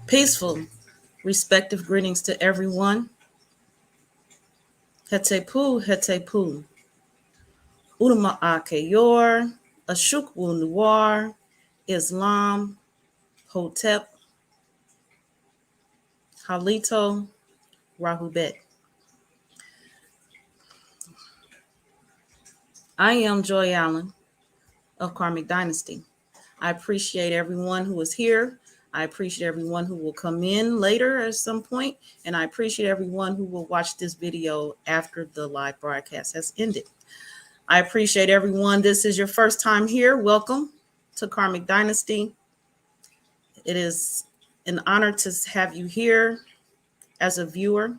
Peaceful, respective greetings to everyone. Hetepu, Hetepu. Ulama Akeyor, Ashukwu Nuar, Islam, Hotep, Halito, Rahubet. I am Joy Allen of Karmic Dynasty. I appreciate everyone who is here. I appreciate everyone who will come in later at some point, and I appreciate everyone who will watch this video after the live broadcast has ended. I appreciate everyone. This is your first time here. Welcome to Karmic Dynasty. It is an honor to have you here as a viewer,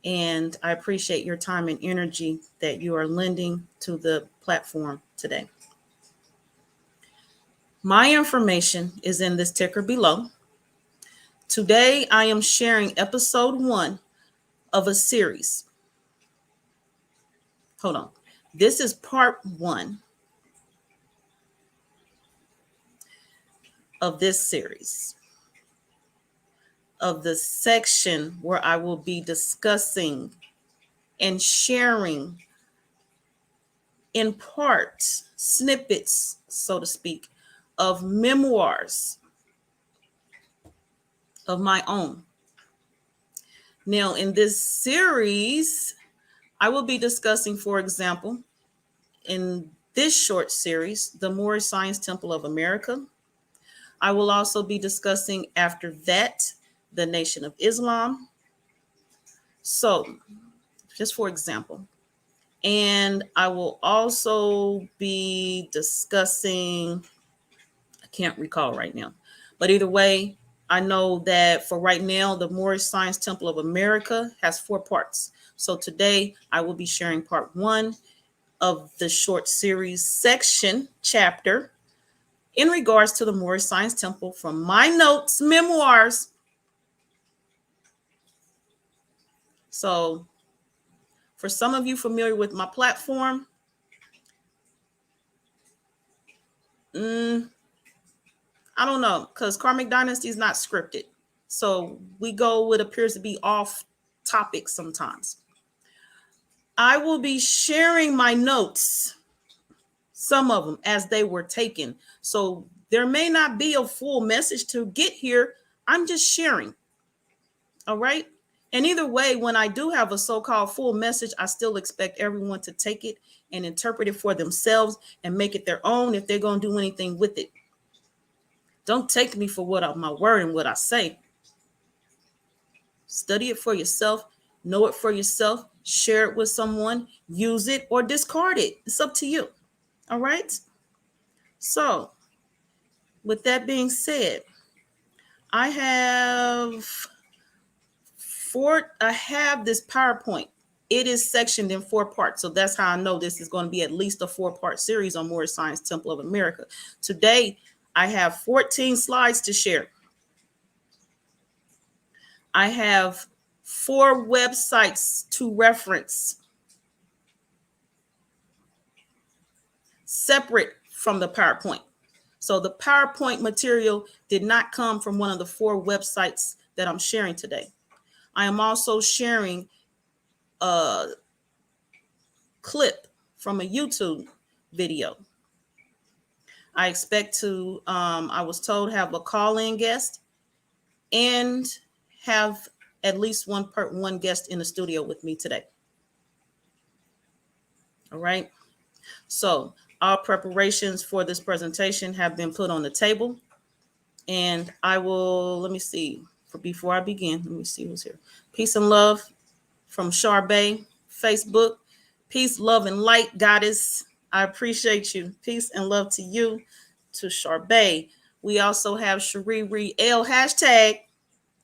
and I appreciate your time and energy that you are lending to the platform today. My information is in this ticker below. Today, I am sharing episode 1 of a series. Hold on. This is part 1 of this series, of the section where I will be discussing and sharing in part snippets, so to speak, of memoirs of my own. Now, in this series, I will be discussing, for example, in this short series, the Moorish Science Temple of America. I will also be discussing after that, the Nation of Islam. So, just for example, and I will also be discussing, I can't recall right now, but either way, I know that for right now, the Moorish Science Temple of America has 4 parts. So today I will be sharing part 1 of the short series section chapter in regards to the Moorish Science Temple from my notes, Memoirs. So for some of you familiar with my platform, I don't know, because Karmic Dynasty is not scripted. So we go what appears to be off topic sometimes. I will be sharing my notes, some of them as they were taken. So there may not be a full message to get here. I'm just sharing. All right. And either way, when I do have a so-called full message, I still expect everyone to take it and interpret it for themselves and make it their own if they're going to do anything with it. Don't take me for my word and what I say. Study it for yourself, know it for yourself, share it with someone, use it or discard it. It's up to you. All right. So with that being said, I have this PowerPoint. It is sectioned in 4 parts. So that's how I know this is going to be at least a 4-part series on Moorish Science Temple of America. Today, I have 14 slides to share. I have 4 websites to reference, separate from the PowerPoint. So the PowerPoint material did not come from one of the 4 websites that I'm sharing today. I am also sharing a clip from a YouTube video. I expect to, I was told, have a call-in guest and have at least one guest in the studio with me today. All right. So all preparations for this presentation have been put on the table. And I will, let me see, before I begin, let me see who's here. Peace and love from Shabazz, Facebook. Peace, love, and light, goddess. I appreciate you. Peace and love to you, to Shabazz. We also have Shariri L, hashtag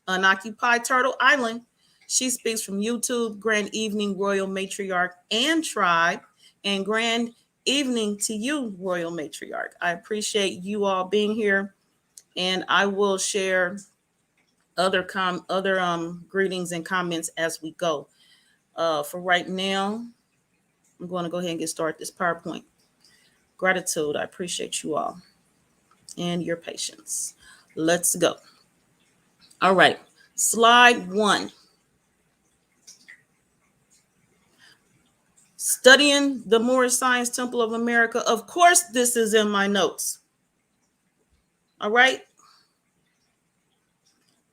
Unoccupied Turtle Island. She speaks from YouTube. Grand evening, Royal Matriarch and Tribe. And grand evening to you, Royal Matriarch. I appreciate you all being here. And I will share other greetings and comments as we go. For right now, I'm going to go ahead and get started this PowerPoint. Gratitude. I appreciate you all and your patience. Let's go. All right. Slide 1. Studying the Moorish Science Temple of America. Of course, this is in my notes. All right.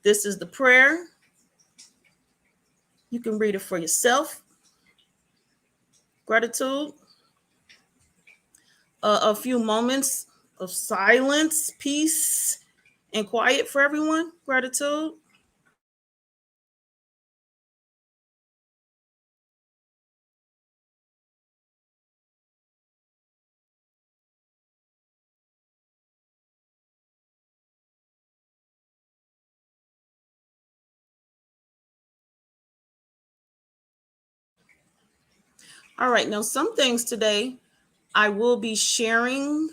This is the prayer. You can read it for yourself. Gratitude. A few moments of silence, peace, and quiet for everyone. Gratitude. All right. Now, some things today I will be sharing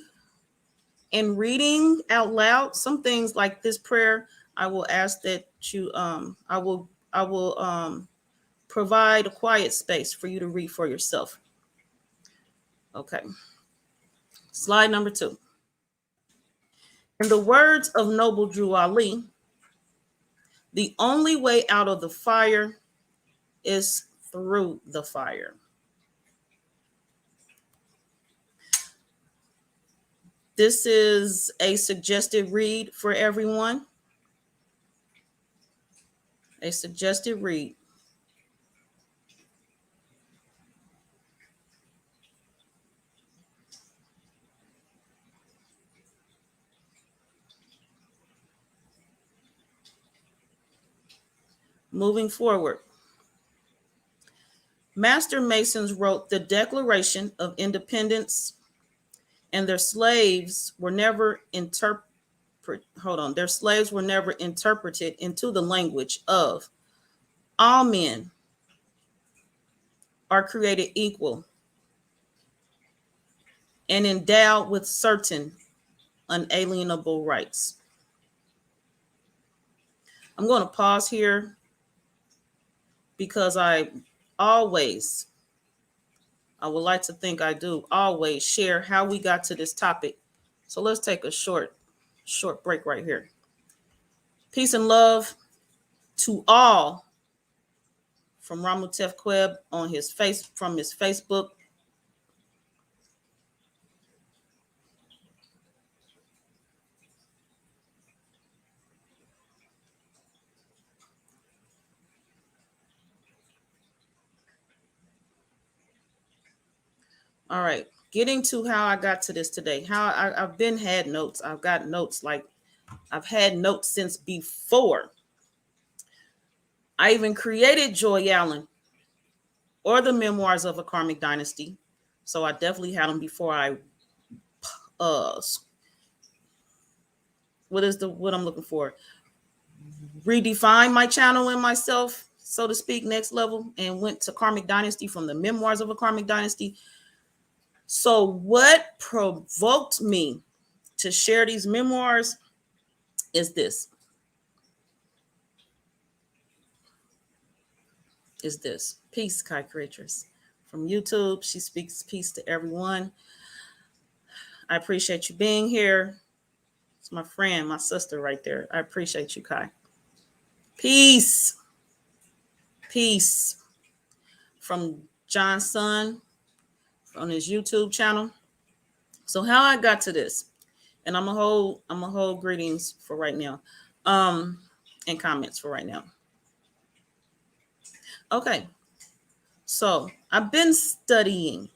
and reading out loud. Some things like this prayer, I will ask that you I will provide a quiet space for you to read for yourself. Okay. Slide number 2. In the words of Noble Drew Ali, the only way out of the fire is through the fire. This is a suggested read for everyone. A suggested read. Moving forward. Master Masons wrote the Declaration of Independence, and their slaves were never their slaves were never interpreted into the language of all men are created equal and endowed with certain unalienable rights. I'm going to pause here because I would like to think I do always share how we got to this topic. So let's take a short break right here. Peace and love to all from Ramutef Queb on his Facebook. All right, getting to how I got to this today. I've been had notes. I've got notes like I've had notes since before. I even created Joy Allen or the Memoirs of a Karmic Dynasty. So I definitely had them before I what I'm looking for? Redefine my channel and myself, so to speak, next level, and went to Karmic Dynasty from the Memoirs of a Karmic Dynasty. So what provoked me to share these memoirs is this. Peace, Kai Creatures. From YouTube, she speaks peace to everyone. I appreciate you being here. It's my friend, my sister right there. I appreciate you, Kai. Peace. Peace. From John's son on his YouTube channel. So how I got to this, and I'm a whole greetings for right now, and comments for right now. Okay, so I've been studying.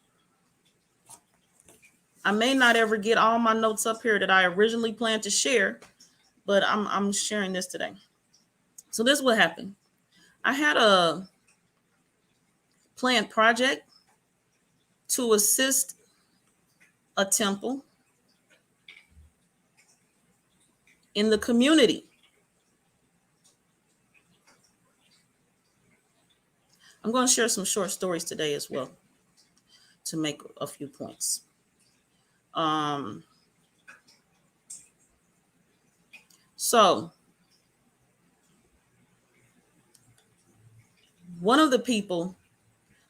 I may not ever get all my notes up here that I originally planned to share, but I'm sharing this today. So this is what happened. I had a planned project to assist a temple in the community. I'm going to share some short stories today as well to make a few points. So one of the people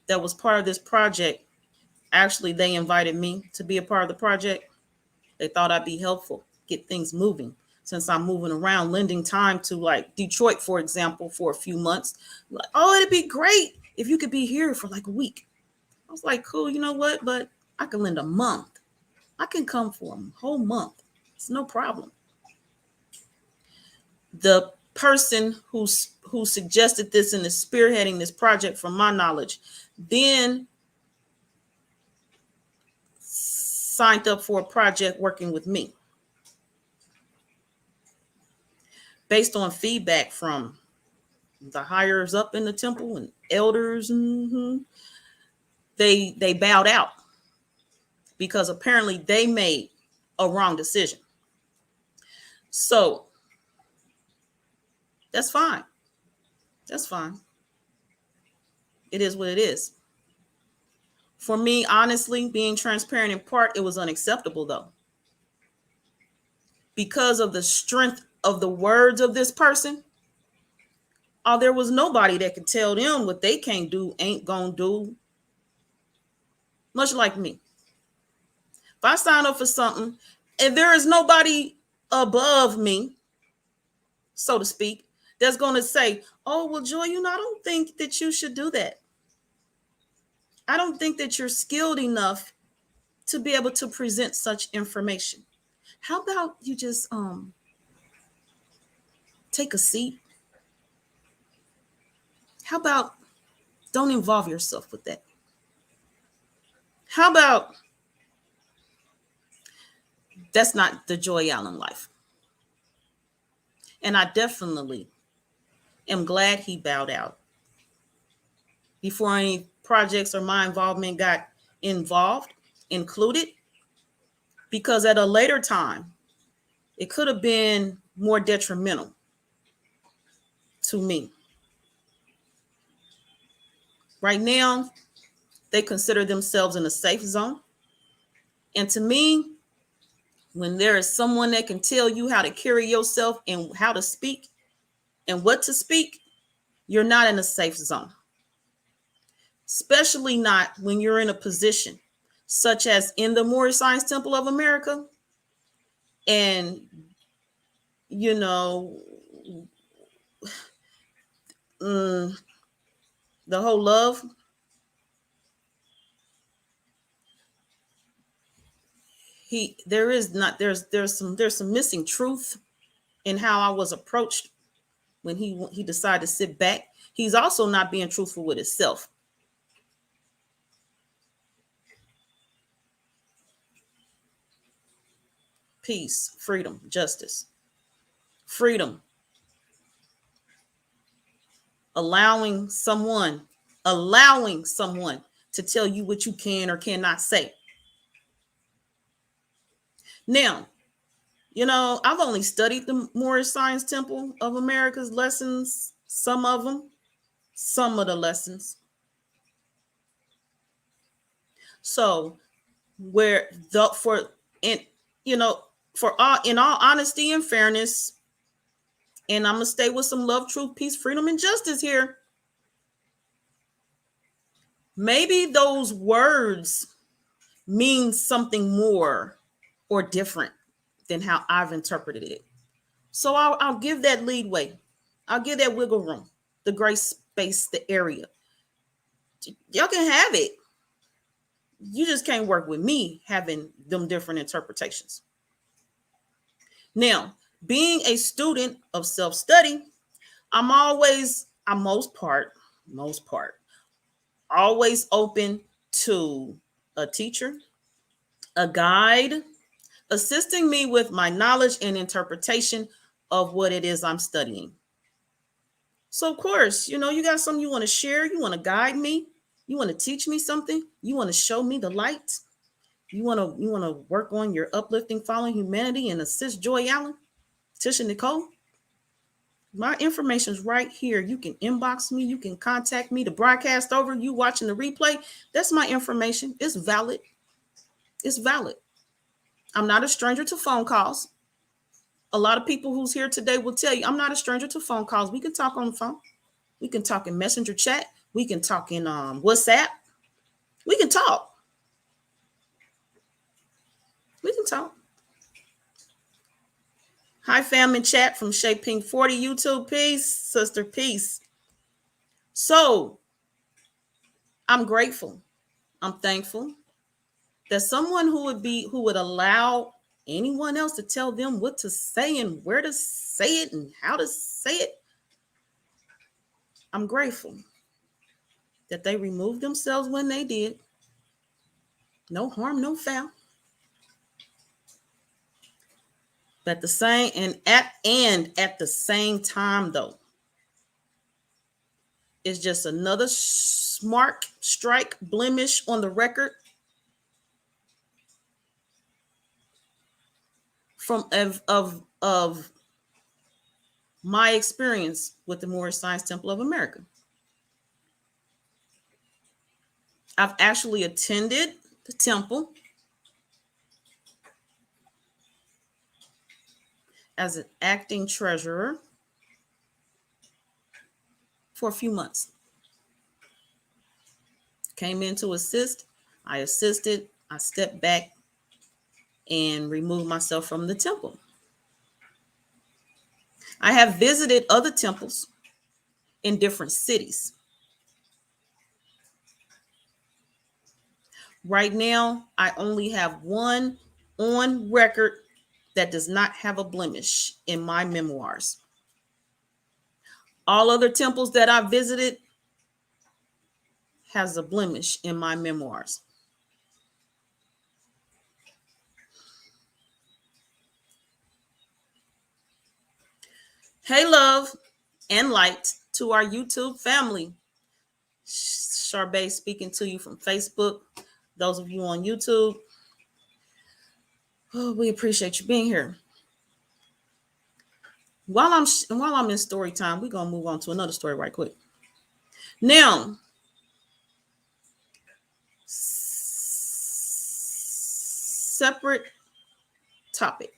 that was part of this project, actually, they invited me to be a part of the project. They thought I'd be helpful, get things moving. since I'm moving around, lending time to like Detroit, for example, for a few months. Like, oh, it'd be great if you could be here for like a week. I was like, cool, you know what? But I can lend a month. I can come for a whole month. It's no problem. The person who suggested this and is spearheading this project, from my knowledge, then signed up for a project working with me based on feedback from the higher up in the temple and elders. They bowed out because apparently they made a wrong decision. So that's fine. That's fine. It is what it is. For me, honestly, being transparent in part, it was unacceptable though. Because of the strength of the words of this person, there was nobody that could tell them what they can't do, ain't gonna do. Much like me. If I sign up for something and there is nobody above me, so to speak, that's going to say, oh, well, Joy, I don't think that you should do that. I don't think that you're skilled enough to be able to present such information. How about you just take a seat? How about don't involve yourself with that? How about that's not the Joy Allen life? And I definitely am glad he bowed out before any projects or my involvement got included, because at a later time, it could have been more detrimental to me. Right now, they consider themselves in a safe zone. And to me, when there is someone that can tell you how to carry yourself and how to speak and what to speak, you're not in a safe zone. Especially not when you're in a position such as in the Moorish Science Temple of America. And, the whole love, there's some missing truth in how I was approached when he decided to sit back. He's also not being truthful with himself. Peace, freedom, justice, freedom. Allowing someone to tell you what you can or cannot say. Now, I've only studied the Moorish Science Temple of America's lessons, some of the lessons. So in all honesty and fairness, and I'm going to stay with some love, truth, peace, freedom, and justice here. Maybe those words mean something more or different than how I've interpreted it. So I'll give that leadway. I'll give that wiggle room, the gray space, the area. Y'all can have it. You just can't work with me having them different interpretations. Now, being a student of self-study, I'm most part, always open to a teacher, a guide, assisting me with my knowledge and interpretation of what it is I'm studying. So of course, you got something you want to share, you want to guide me, you want to teach me something, you want to show me the light, you want to work on your uplifting, following humanity, and assist Joy Allen, Tisha Nicole. My information is right here. You can inbox me, you can contact me, the broadcast over, you watching the replay. That's my information. It's valid. It's valid. I'm not a stranger to phone calls. A lot of people who's here today will tell you I'm not a stranger to phone calls. We can talk on the phone. We can talk in messenger chat. We can talk in WhatsApp. We can talk. We can talk. Hi, fam in chat from Shaping 40 YouTube. Peace, sister. Peace. So I'm grateful. I'm thankful that someone who would allow anyone else to tell them what to say and where to say it and how to say it. I'm grateful that they removed themselves when they did. No harm, no foul. But the same at the same time, though, it's just another smart strike blemish on the record from of my experience with the Moorish Science Temple of America. I've actually attended the temple as an acting treasurer for a few months. Came in to assist. I assisted. I stepped back and removed myself from the temple. I have visited other temples in different cities. Right now, I only have one on record that does not have a blemish in my memoirs. All other temples that I visited has a blemish in my memoirs. Hey, love and light to our YouTube family. Shabazz speaking to you from Facebook. Those of you on YouTube, we appreciate you being here. While I'm in story time, we're gonna move on to another story right quick. Now, separate topic,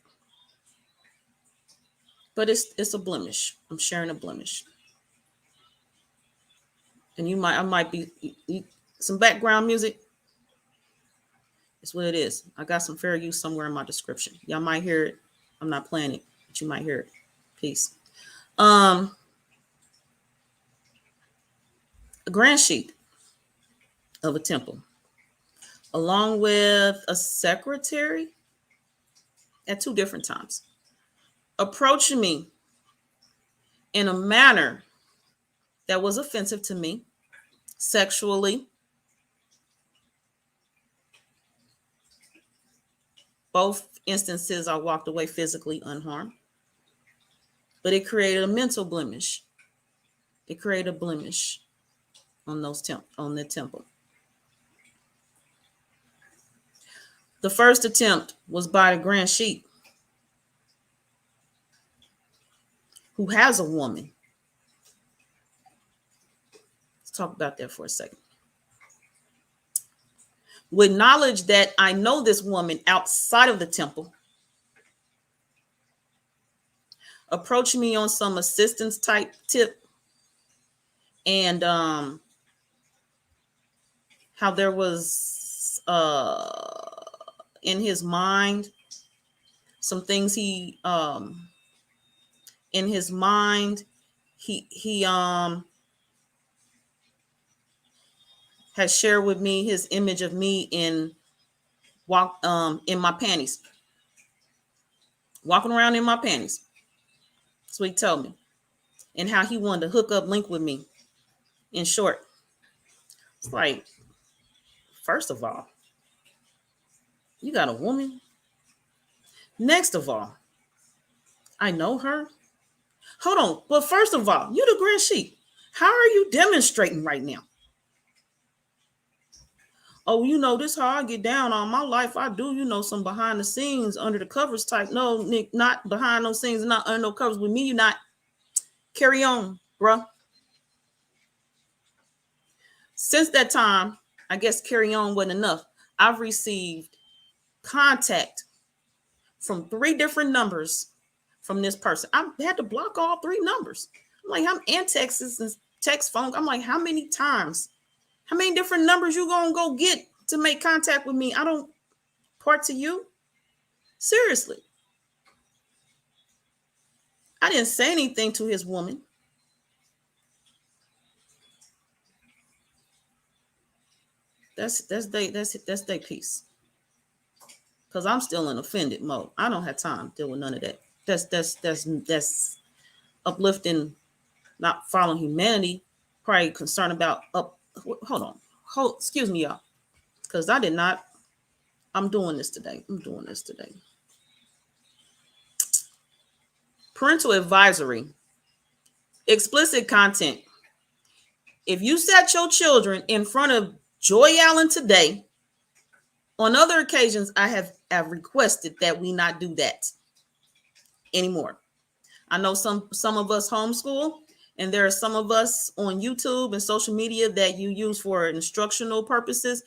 but it's a blemish. I'm sharing a blemish, and I might be some background music. It's what it is. I got some fair use somewhere in my description. Y'all might hear it. I'm not playing it, but you might hear it. Peace. A grand sheet of a temple, along with a secretary at two different times, approaching me in a manner that was offensive to me sexually. Both instances, I walked away physically unharmed, but it created a mental blemish. It created a blemish on the temple. The first attempt was by the grand sheik, who has a woman. Let's talk about that for a second. With knowledge that I know this woman outside of the temple, approached me on some assistance type tip, and how there was in his mind some things he in his mind he has shared with me his image of me in my panties, walking around in my panties. That's what he told me, and how he wanted to hook up, link with me. In short, it's like, first of all, you got a woman. Next of all, I know her. Hold on, but first of all, you the grand sheik. How are you demonstrating right now? Oh, this how I get down on my life. I do, some behind the scenes, under the covers type. No, Nick, not behind those scenes, not under no covers with me. You not. Carry on, bruh. Since that time, I guess carry on wasn't enough. I've received contact from 3 different numbers from this person. I had to block all 3 numbers. I'm like, I'm in Texas and text phone. I'm like, how many times? How many different numbers you gonna go get to make contact with me? I don't part to you. Seriously. I didn't say anything to his woman. That's their piece. Because I'm still in offended mode. I don't have time to deal with none of that. That's uplifting, not following humanity. Probably concerned about hold on. Excuse me, y'all. Because I did not. I'm doing this today. Parental advisory. Explicit content. If you set your children in front of Joy Allen today, on other occasions, I have requested that we not do that anymore. I know some of us homeschool, and there are some of us on YouTube and social media that you use for instructional purposes.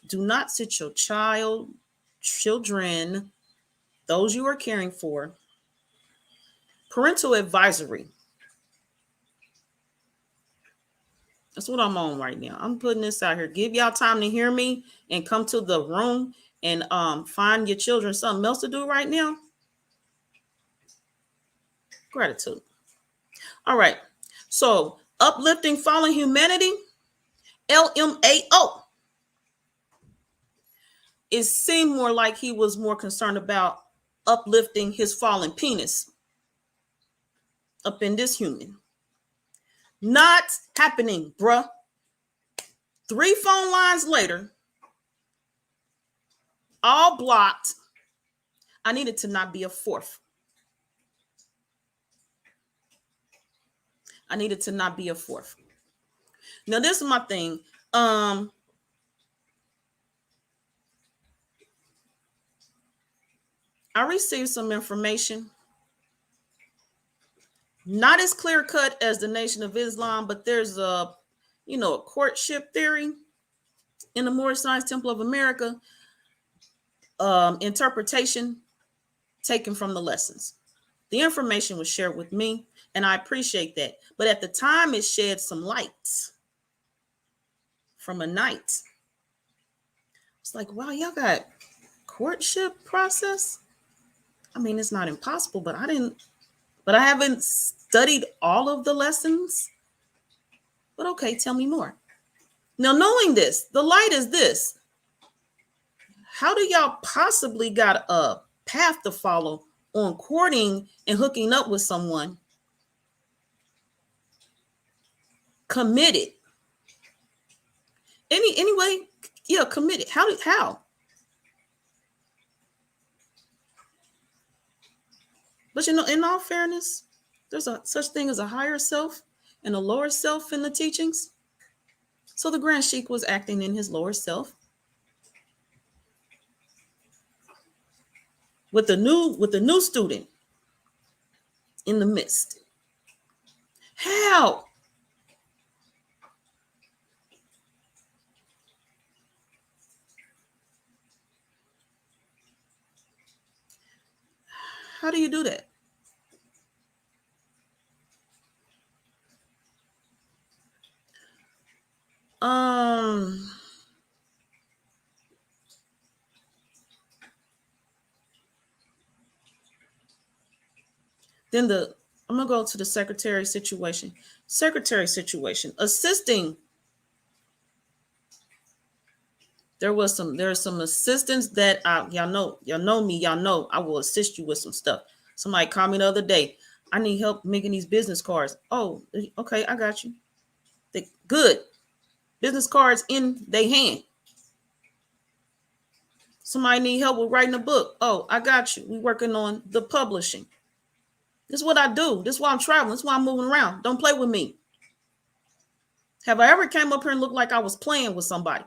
Do not sit your children, those you are caring for. Parental advisory. That's what I'm on right now. I'm putting this out here. Give y'all time to hear me and come to the room and find your children something else to do right now. Gratitude. All right. So uplifting fallen humanity, LMAO. It seemed more like he was more concerned about uplifting his fallen penis up in this human. Not happening, bruh. 3 phone lines later, all blocked. I needed to not be a fourth. Now, this is my thing. I received some information, not as clear cut as the Nation of Islam, but there's a courtship theory in the Moorish Science Temple of America, interpretation taken from the lessons. The information was shared with me, and I appreciate that. But at the time, it shed some light from a night. It's like, wow, y'all got courtship process? I mean, it's not impossible, but I haven't studied all of the lessons. But okay, tell me more. Now, knowing this, the light is this. How do y'all possibly got a path to follow on courting and hooking up with someone committed? Anyway, yeah, committed. How? But in all fairness, there's a such thing as a higher self and a lower self in the teachings. So the Grand Sheikh was acting in his lower self. With the new student in the midst. How? How do you do that? Then I'm gonna go to the secretary situation. Assisting. There's some assistance that y'all know me, y'all know I will assist you with some stuff. Somebody called me the other day. I need help making these business cards. Oh, okay, I got you. Good. Business cards in their hand. Somebody need help with writing a book. Oh, I got you. We working on the publishing. This is what I do. This is why I'm traveling. This is why I'm moving around. Don't play with me. Have I ever came up here and looked like I was playing with somebody?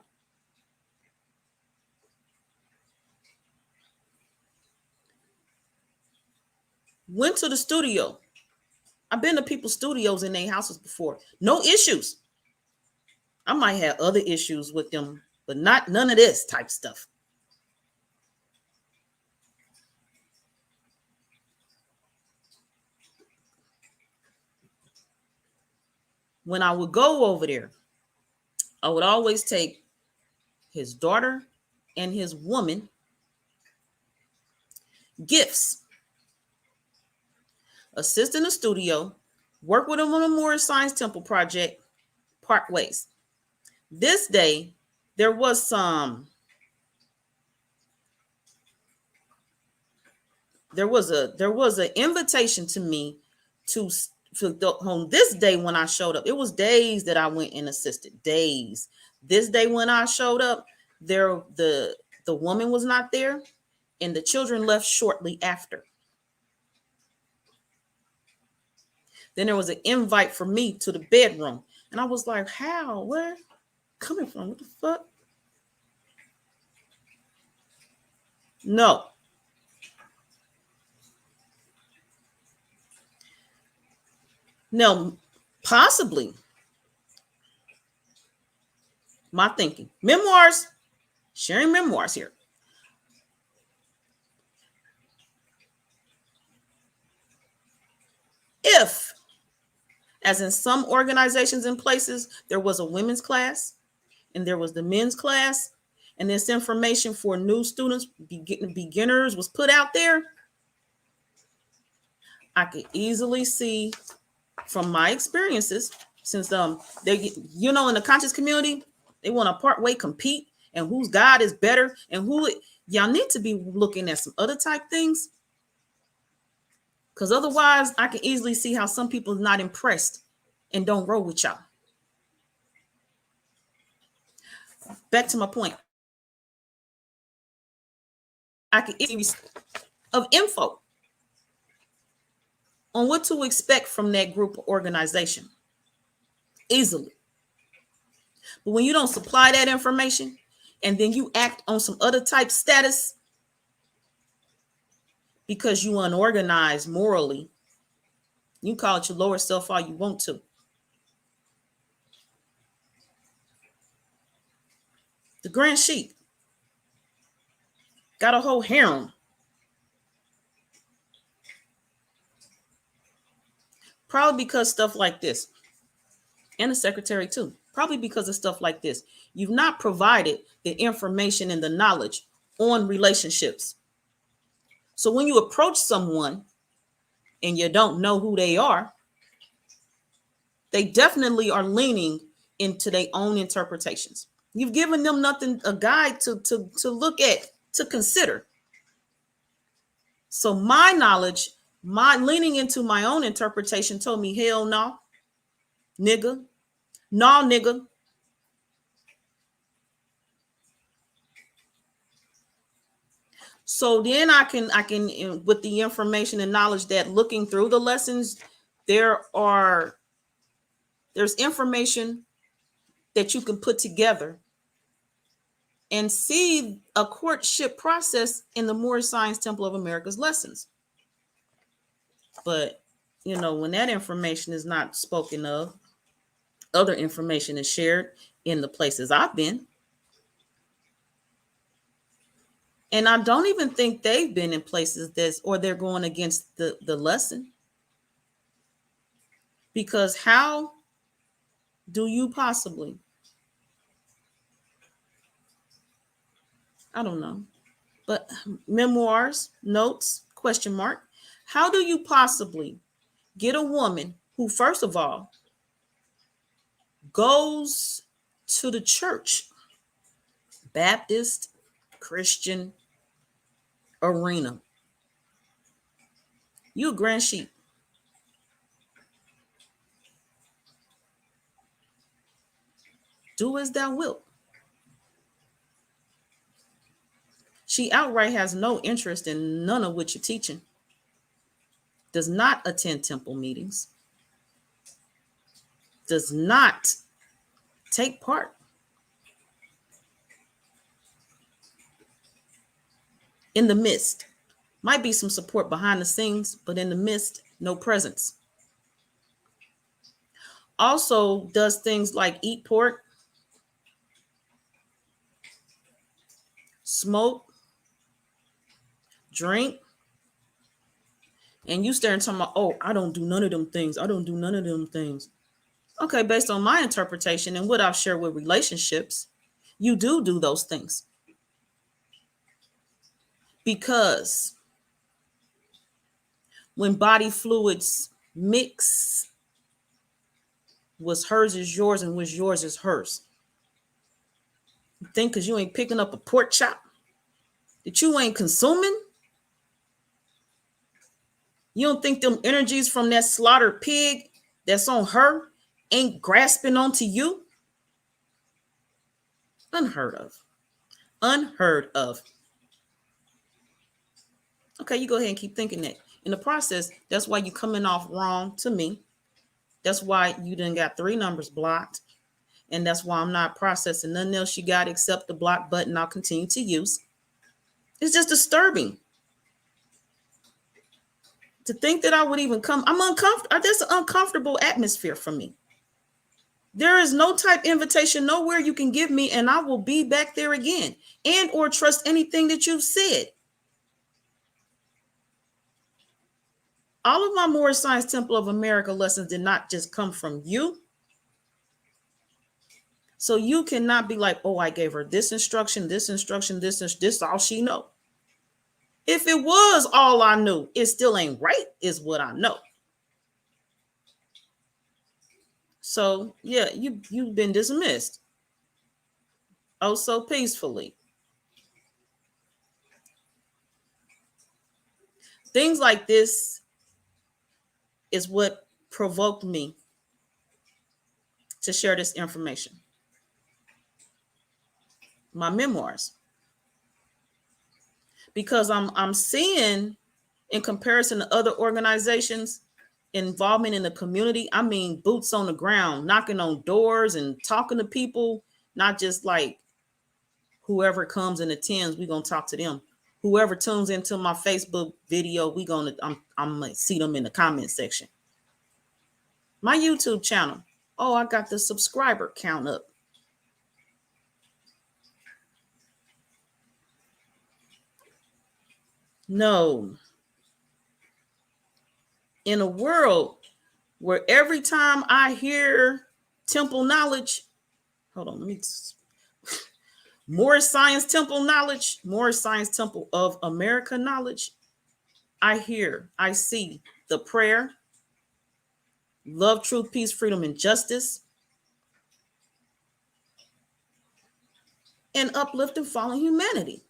Went to the studio. I've been to people's studios in their houses before. No issues. I might have other issues with them, but none of this type stuff. When I would go over there, I would always take his daughter and his woman gifts. assist in the studio, work with him on a Moorish Science Temple project, part ways. This day, there was an invitation to me to on this day when I showed up. It was days that I went and assisted. Days. This day when I showed up, the woman was not there, and the children left shortly after. Then there was an invite for me to the bedroom, and I was like, "How? Where? Coming from? What the fuck?" No. No, possibly. My thinking. Memoirs, sharing memoirs here. If, as in some organizations and places, there was a women's class and there was the men's class, and this information for new students, beginners, was put out there, I could easily see from my experiences, since they, in the conscious community, they want to part way compete and whose God is better and y'all need to be looking at some other type things, because otherwise I can easily see how some people are not impressed and don't roll with y'all. Back to my point. I can easily of info on what to expect from that group or organization easily. But when you don't supply that information and then you act on some other type status because you unorganized morally, you call it your lower self all you want to. The grand sheik got a whole harem. Probably because stuff like this, and the secretary too, probably because of stuff like this, you've not provided the information and the knowledge on relationships. So when you approach someone and you don't know who they are, they definitely are leaning into their own interpretations. You've given them nothing, a guide to look at, to consider. So my knowledge, my leaning into my own interpretation told me, hell no, nigga. No, nigga. So then I can, with the information and knowledge that looking through the lessons, there's information that you can put together and see a courtship process in the Moorish Science Temple of America's lessons. But, when that information is not spoken of, other information is shared in the places I've been. And I don't even think they've been in places or they're going against the lesson. Because how do you possibly, I don't know, but memoirs, notes, question mark, how do you possibly get a woman who, first of all, goes to the church, Baptist, Christian arena? You a grand sheep. Do as thou wilt. She outright has no interest in none of what you're teaching. Does not attend temple meetings. Does not take part. In the midst. Might be some support behind the scenes, but in the midst, no presence. Also does things like eat pork, smoke, drink, and you staring talking about, oh, I don't do none of them things. I don't do none of them things. Okay, based on my interpretation and what I've shared with relationships, you do those things. Because When body fluids mix, what's hers is yours and what's yours is hers. You think because you ain't picking up a pork chop that you ain't consuming? You don't think them energies from that slaughtered pig that's on her ain't grasping onto you? Unheard of. Unheard of. Okay, you go ahead and keep thinking that. In the process, that's why you coming off wrong to me. That's why you done got 3 numbers blocked. And that's why I'm not processing nothing else you got except the block button I'll continue to use. It's just disturbing to think that I would even come. I'm uncomfortable. There's an uncomfortable atmosphere for me. There is no type invitation nowhere you can give me, and I will be back there again and or trust anything that you've said. All of my Moorish Science Temple of America lessons did not just come from you. So you cannot be like, oh, I gave her this instruction, this all she know. If it was all I knew, it still ain't right, is what I know. So yeah, you've been dismissed. Oh, so peacefully. Things like this is what provoked me to share this information. My memoirs. Because I'm seeing, in comparison to other organizations, involvement in the community. I mean, boots on the ground, knocking on doors and talking to people, not just like whoever comes and attends, we're gonna talk to them. Whoever tunes into my Facebook video, I'm gonna see them in the comment section. My YouTube channel, oh, I got the subscriber count up. No. In a world where every time I hear temple knowledge, hold on, let me Moorish Science Temple knowledge, Moorish Science Temple of America knowledge, I see the prayer, love, truth, peace, freedom, and justice, and uplift and fallen humanity.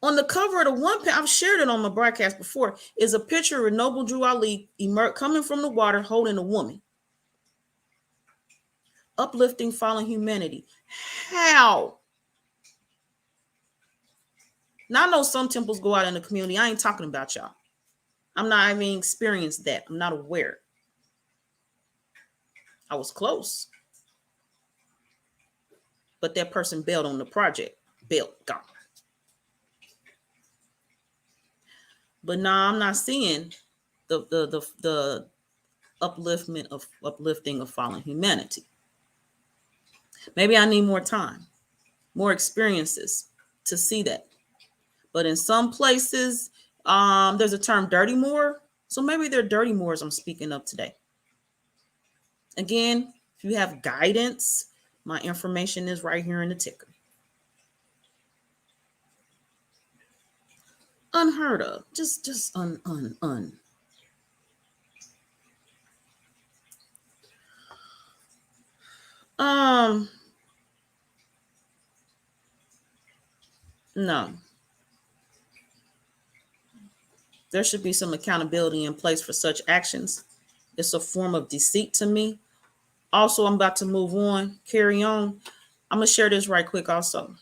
On the cover of the one page, I've shared it on my broadcast before, is a picture of Noble Drew Ali coming from the water holding a woman. Uplifting fallen humanity. How? Now I know some temples go out in the community. I ain't talking about y'all. I'm not even experienced that. I'm not aware. I was close. But that person bailed on the project. Bailed, gone. But now I'm not seeing the uplifting of fallen humanity. Maybe I need more time, more experiences to see that. But in some places, there's a term dirty Moor. So maybe they're dirty Moors I'm speaking of today. Again, if you have guidance, my information is right here in the ticker. Unheard of. Just un. No. There should be some accountability in place for such actions. It's a form of deceit to me. Also, I'm about to move on, carry on. I'm going to share this right quick also.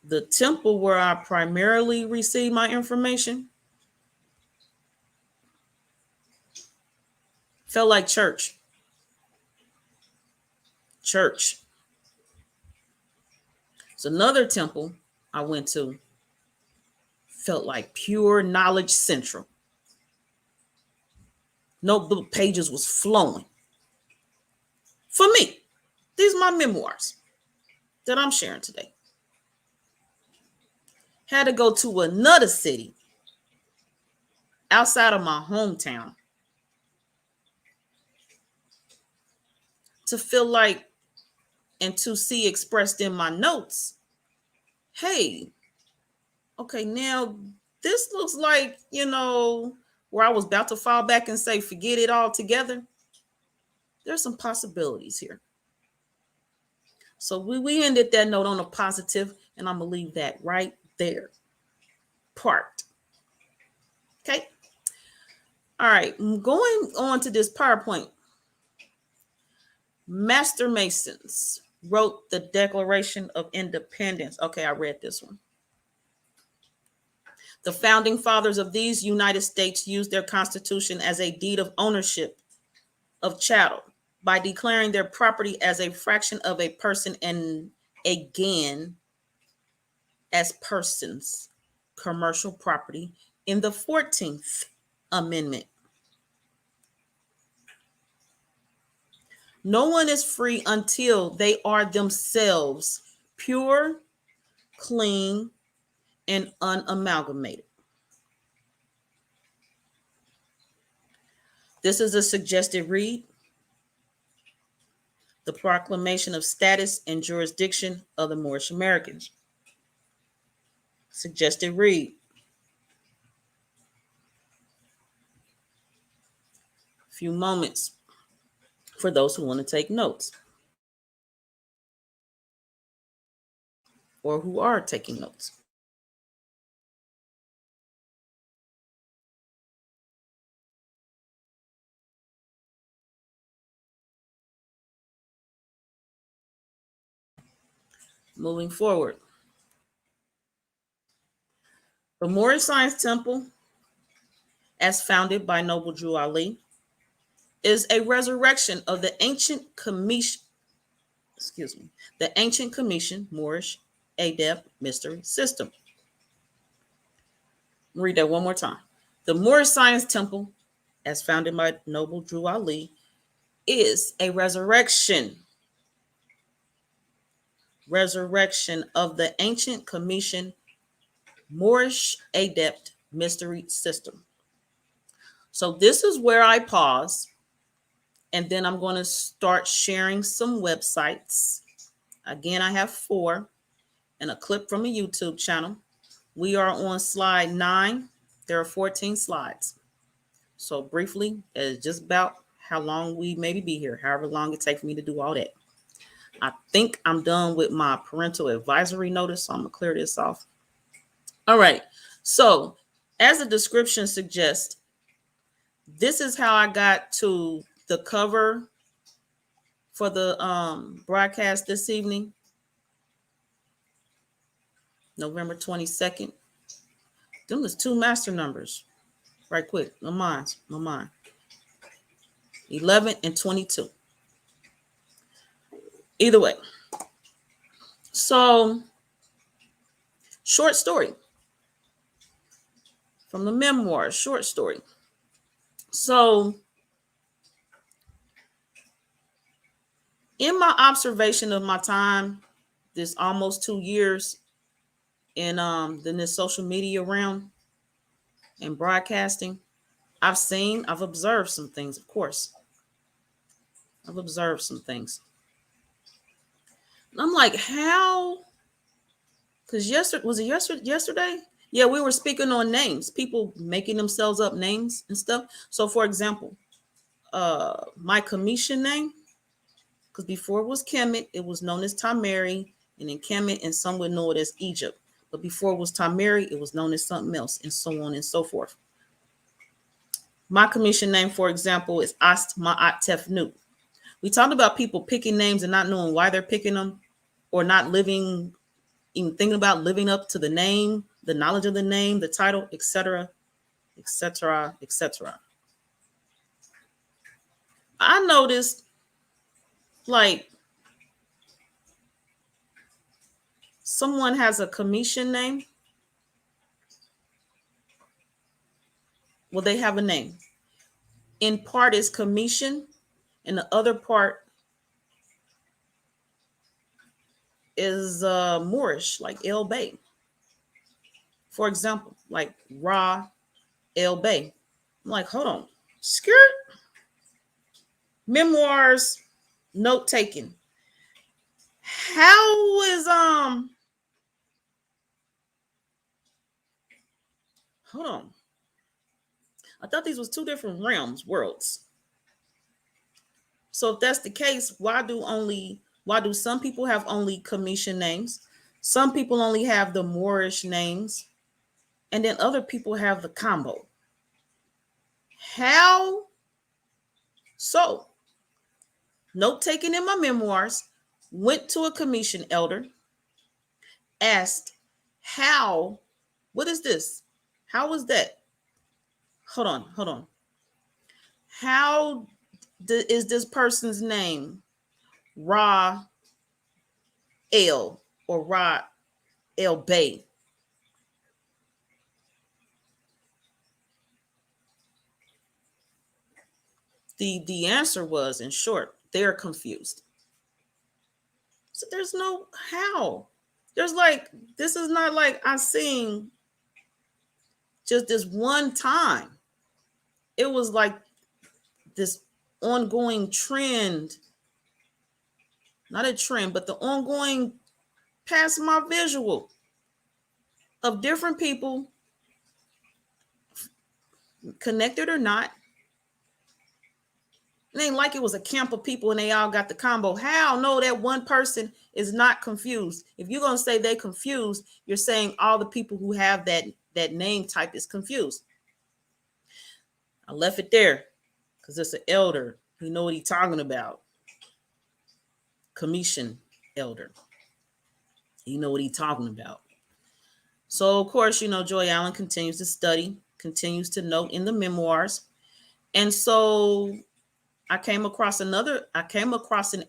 The temple where I primarily receive my information felt like church. Church. It's another temple I went to. Felt like pure knowledge central. Notebook pages was flowing. For me, these are my memoirs that I'm sharing today. Had to go to another city outside of my hometown to feel like and to see expressed in my notes, hey, okay, now this looks like, where I was about to fall back and say, forget it altogether. There's some possibilities here. So we ended that note on a positive, and I'm going to leave that right there. Parked. Okay. All right. I'm going on to this PowerPoint. Master Masons wrote the Declaration of Independence. Okay, I read this one. The founding fathers of these United States used their Constitution as a deed of ownership of chattel by declaring their property as a fraction of a person and again as persons, commercial property in the 14th Amendment. No one is free until they are themselves pure, clean, and unamalgamated. This is a suggested read. The Proclamation of Status and Jurisdiction of the Moorish Americans. Suggested read. A few moments for those who want to take notes or who are taking notes. Moving forward. The Moorish Science Temple, as founded by Noble Drew Ali, is a resurrection of the ancient Commission, the ancient Commission Moorish Adept Mystery System. Read that one more time. The Moorish Science Temple, as founded by Noble Drew Ali, is a resurrection of the ancient Commission Moorish Adept Mystery System. So this is where I pause, and then I'm going to start sharing some websites. Again, I have 4 and a clip from a YouTube channel. We are on slide 9. There are 14 slides. So briefly, that is just about how long we maybe be here, however long it takes me to do all that. I think I'm done with my parental advisory notice, so I'm going to clear this off. All right. So as the description suggests, this is how I got to the cover for the broadcast this evening, November 22nd. Them was 2 master numbers. Right quick. No mind. 11 and 22. Either way. So, short story from the Memoirs, short story. So, in my observation of my time, this almost 2 years in this social media realm and broadcasting, I've observed some things, of course. I've observed some things. And I'm like, how? Because yesterday? Yeah, we were speaking on names, people making themselves up names and stuff. So, for example, my Commission name, because before it was Kemet, it was known as Tamari, and then Kemet, and some would know it as Egypt. But before it was Tamari, it was known as something else, and so on and so forth. My Commission name, for example, is Ast Ma'at Tefnut. We talked about people picking names and not knowing why they're picking them, or not even thinking about living up to the name, the knowledge of the name, the title, etc., etc., etc. I noticed, like, someone has a Commission name. Well, they have a name. In part is Commission, and the other part is Moorish, like El Bay. For example, like Ra El Bay. I'm like, hold on. Skirt. Memoirs, note taken. How is hold on. I thought these was two different realms, worlds. So if that's the case, why do some people have only Commission names? Some people only have the Moorish names, and then other people have the combo. How so? Note taken in my memoirs, went to a Commission elder, asked, how, what is this? How was that? Hold on. How is this person's name Ra El or Ra El Bay? The answer was, in short, they're confused. So there's no how. There's like, this is not like I seen just this one time. It was like this ongoing trend, not a trend, but the ongoing past my visual of different people, connected or not. It ain't like it was a camp of people and they all got the combo. How? No, that one person is not confused. If you're gonna say they confused, you're saying all the people who have that name type is confused. I left it there because it's an elder. He know what he's talking about. Commission elder. He know what he's talking about. So of course, Joy Allen continues to study, continues to note in the memoirs. And so I came across an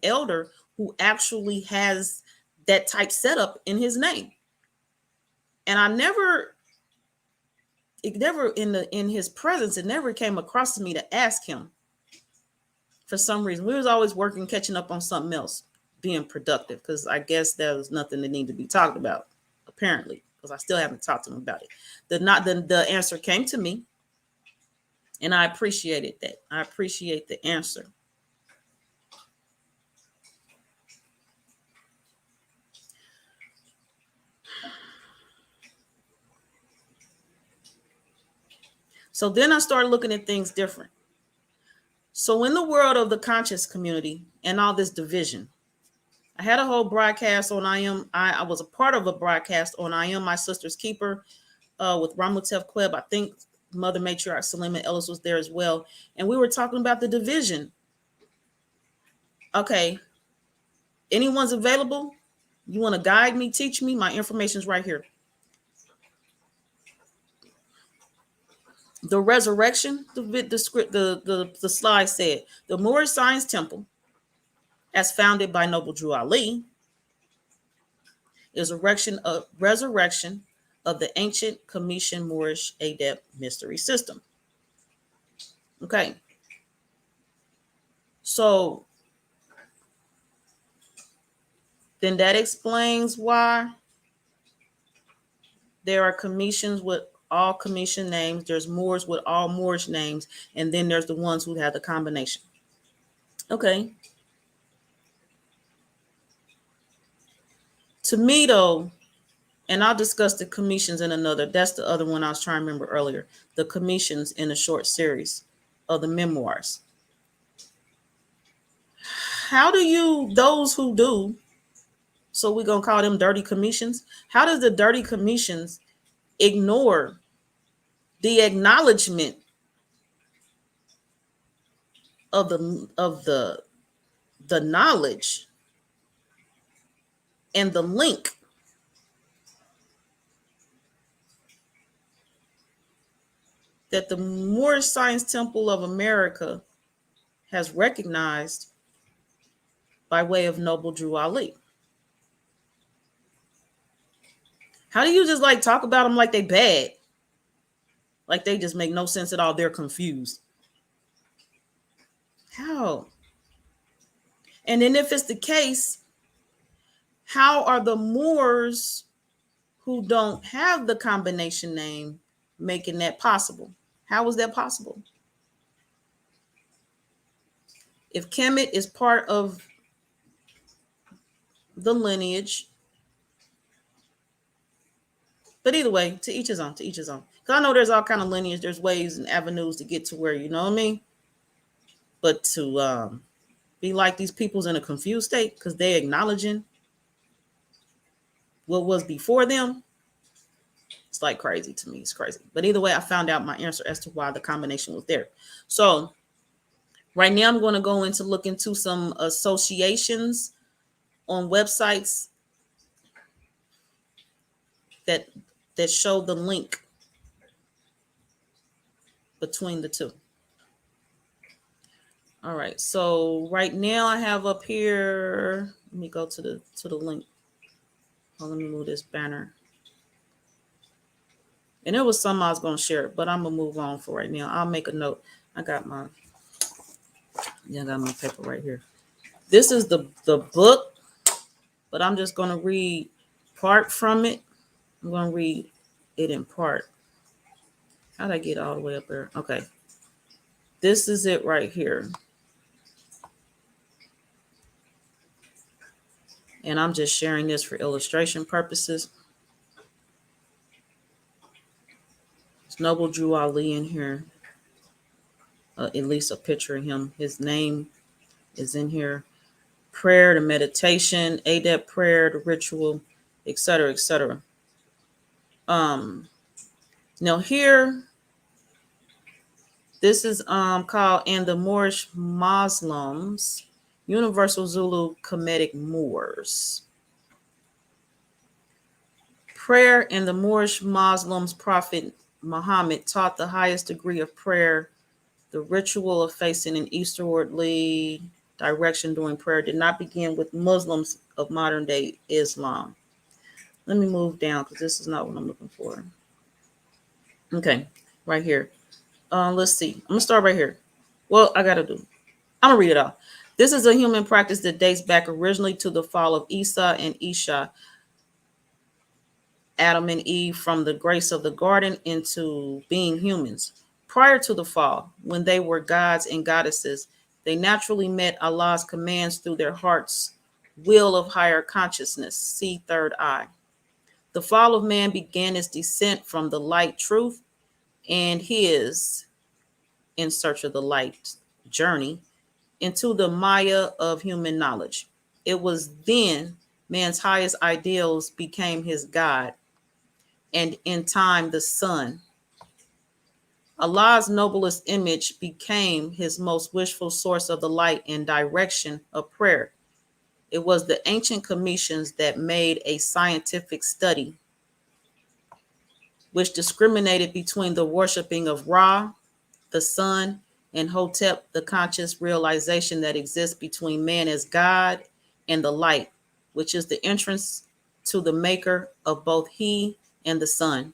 elder who actually has that type setup in his name. And in his presence, it never came across to me to ask him. For some reason, we was always working, catching up on something else, being productive, because I guess there was nothing that needed to be talked about, apparently, because I still haven't talked to him about it. The answer came to me, and I appreciated that. I appreciate the answer. So then I started looking at things different. So in the world of the conscious community and all this division, I had a whole broadcast on I was a part of a broadcast on I Am My Sister's Keeper with Ramutef Kweb. I think Mother Matriarch Salima Ellis was there as well. And we were talking about the division. Okay. Anyone's available? You want to guide me, teach me? My information's right here. The resurrection, the script, the slide said, the Moorish Science Temple, as founded by Noble Drew Ali, is a resurrection of the ancient Commission Moorish Adept mystery system. Okay. So then that explains why there are commissions with all commission names. There's Moors with all Moorish names. And then there's the ones who have the combination. Okay. To me, though, and I'll discuss the commissions in another. That's the other one I was trying to remember earlier. The commissions in a short series of the memoirs. How do those who do, so we're going to call them dirty commissions. How does the dirty commissions ignore the acknowledgement of the knowledge and the link that the Moorish Science Temple of America has recognized by way of Noble Drew Ali? How do you just like talk about them like they bad? Like they just make no sense at all. They're confused. How? And then if it's the case, how are the Moors who don't have the combination name making that possible? How is that possible? If Kemet is part of the lineage. But either way, to each his own, to each his own. Because I know there's all kind of lineage, there's ways and avenues to get to where, you know what I mean? But to be like these people's in a confused state because they acknowledging what was before them, it's like crazy to me. It's crazy. But either way, I found out my answer as to why the combination was there. So right now I'm going to go into look into some associations on websites that show the link between the two. All right. So right now I have up here, let me go to the link. Oh, let me move this banner. And it was something I was going to share, but I'm going to move on for right now. I'll make a note. I got my paper right here. This is the book, but I'm just going to read part from it. I'm going to read it in part. How'd I get all the way up there? Okay. This is it right here. And I'm just sharing this for illustration purposes. It's Noble Drew Ali in here. At least a picture of him. His name is in here. Prayer, the meditation, adept prayer, the ritual, etc., etc. Now here, this is called "And the Moorish Muslims, Universal Zulu Khemetic Moors." Prayer and the Moorish Muslims, Prophet Muhammad taught the highest degree of prayer. The ritual of facing an eastwardly direction during prayer did not begin with Muslims of modern day Islam. Let me move down because this is not what I'm looking for. Okay, right here. Let's see. I'm gonna start right here. Well, I'm gonna read it off. This is a human practice that dates back originally to the fall of Isa and Isha, Adam and Eve, from the grace of the garden into being humans. Prior to the fall, when they were gods and goddesses, they naturally met Allah's commands through their heart's will of higher consciousness. See third eye. The fall of man began its descent from the light truth and his in search of the light journey into the Maya of human knowledge. It was then man's highest ideals became his God, and in time the sun. Allah's noblest image became his most wishful source of the light and direction of prayer. It was the ancient Commissions that made a scientific study which discriminated between the worshiping of Ra, the sun, and Hotep, the conscious realization that exists between man as God and the light, which is the entrance to the maker of both he and the sun.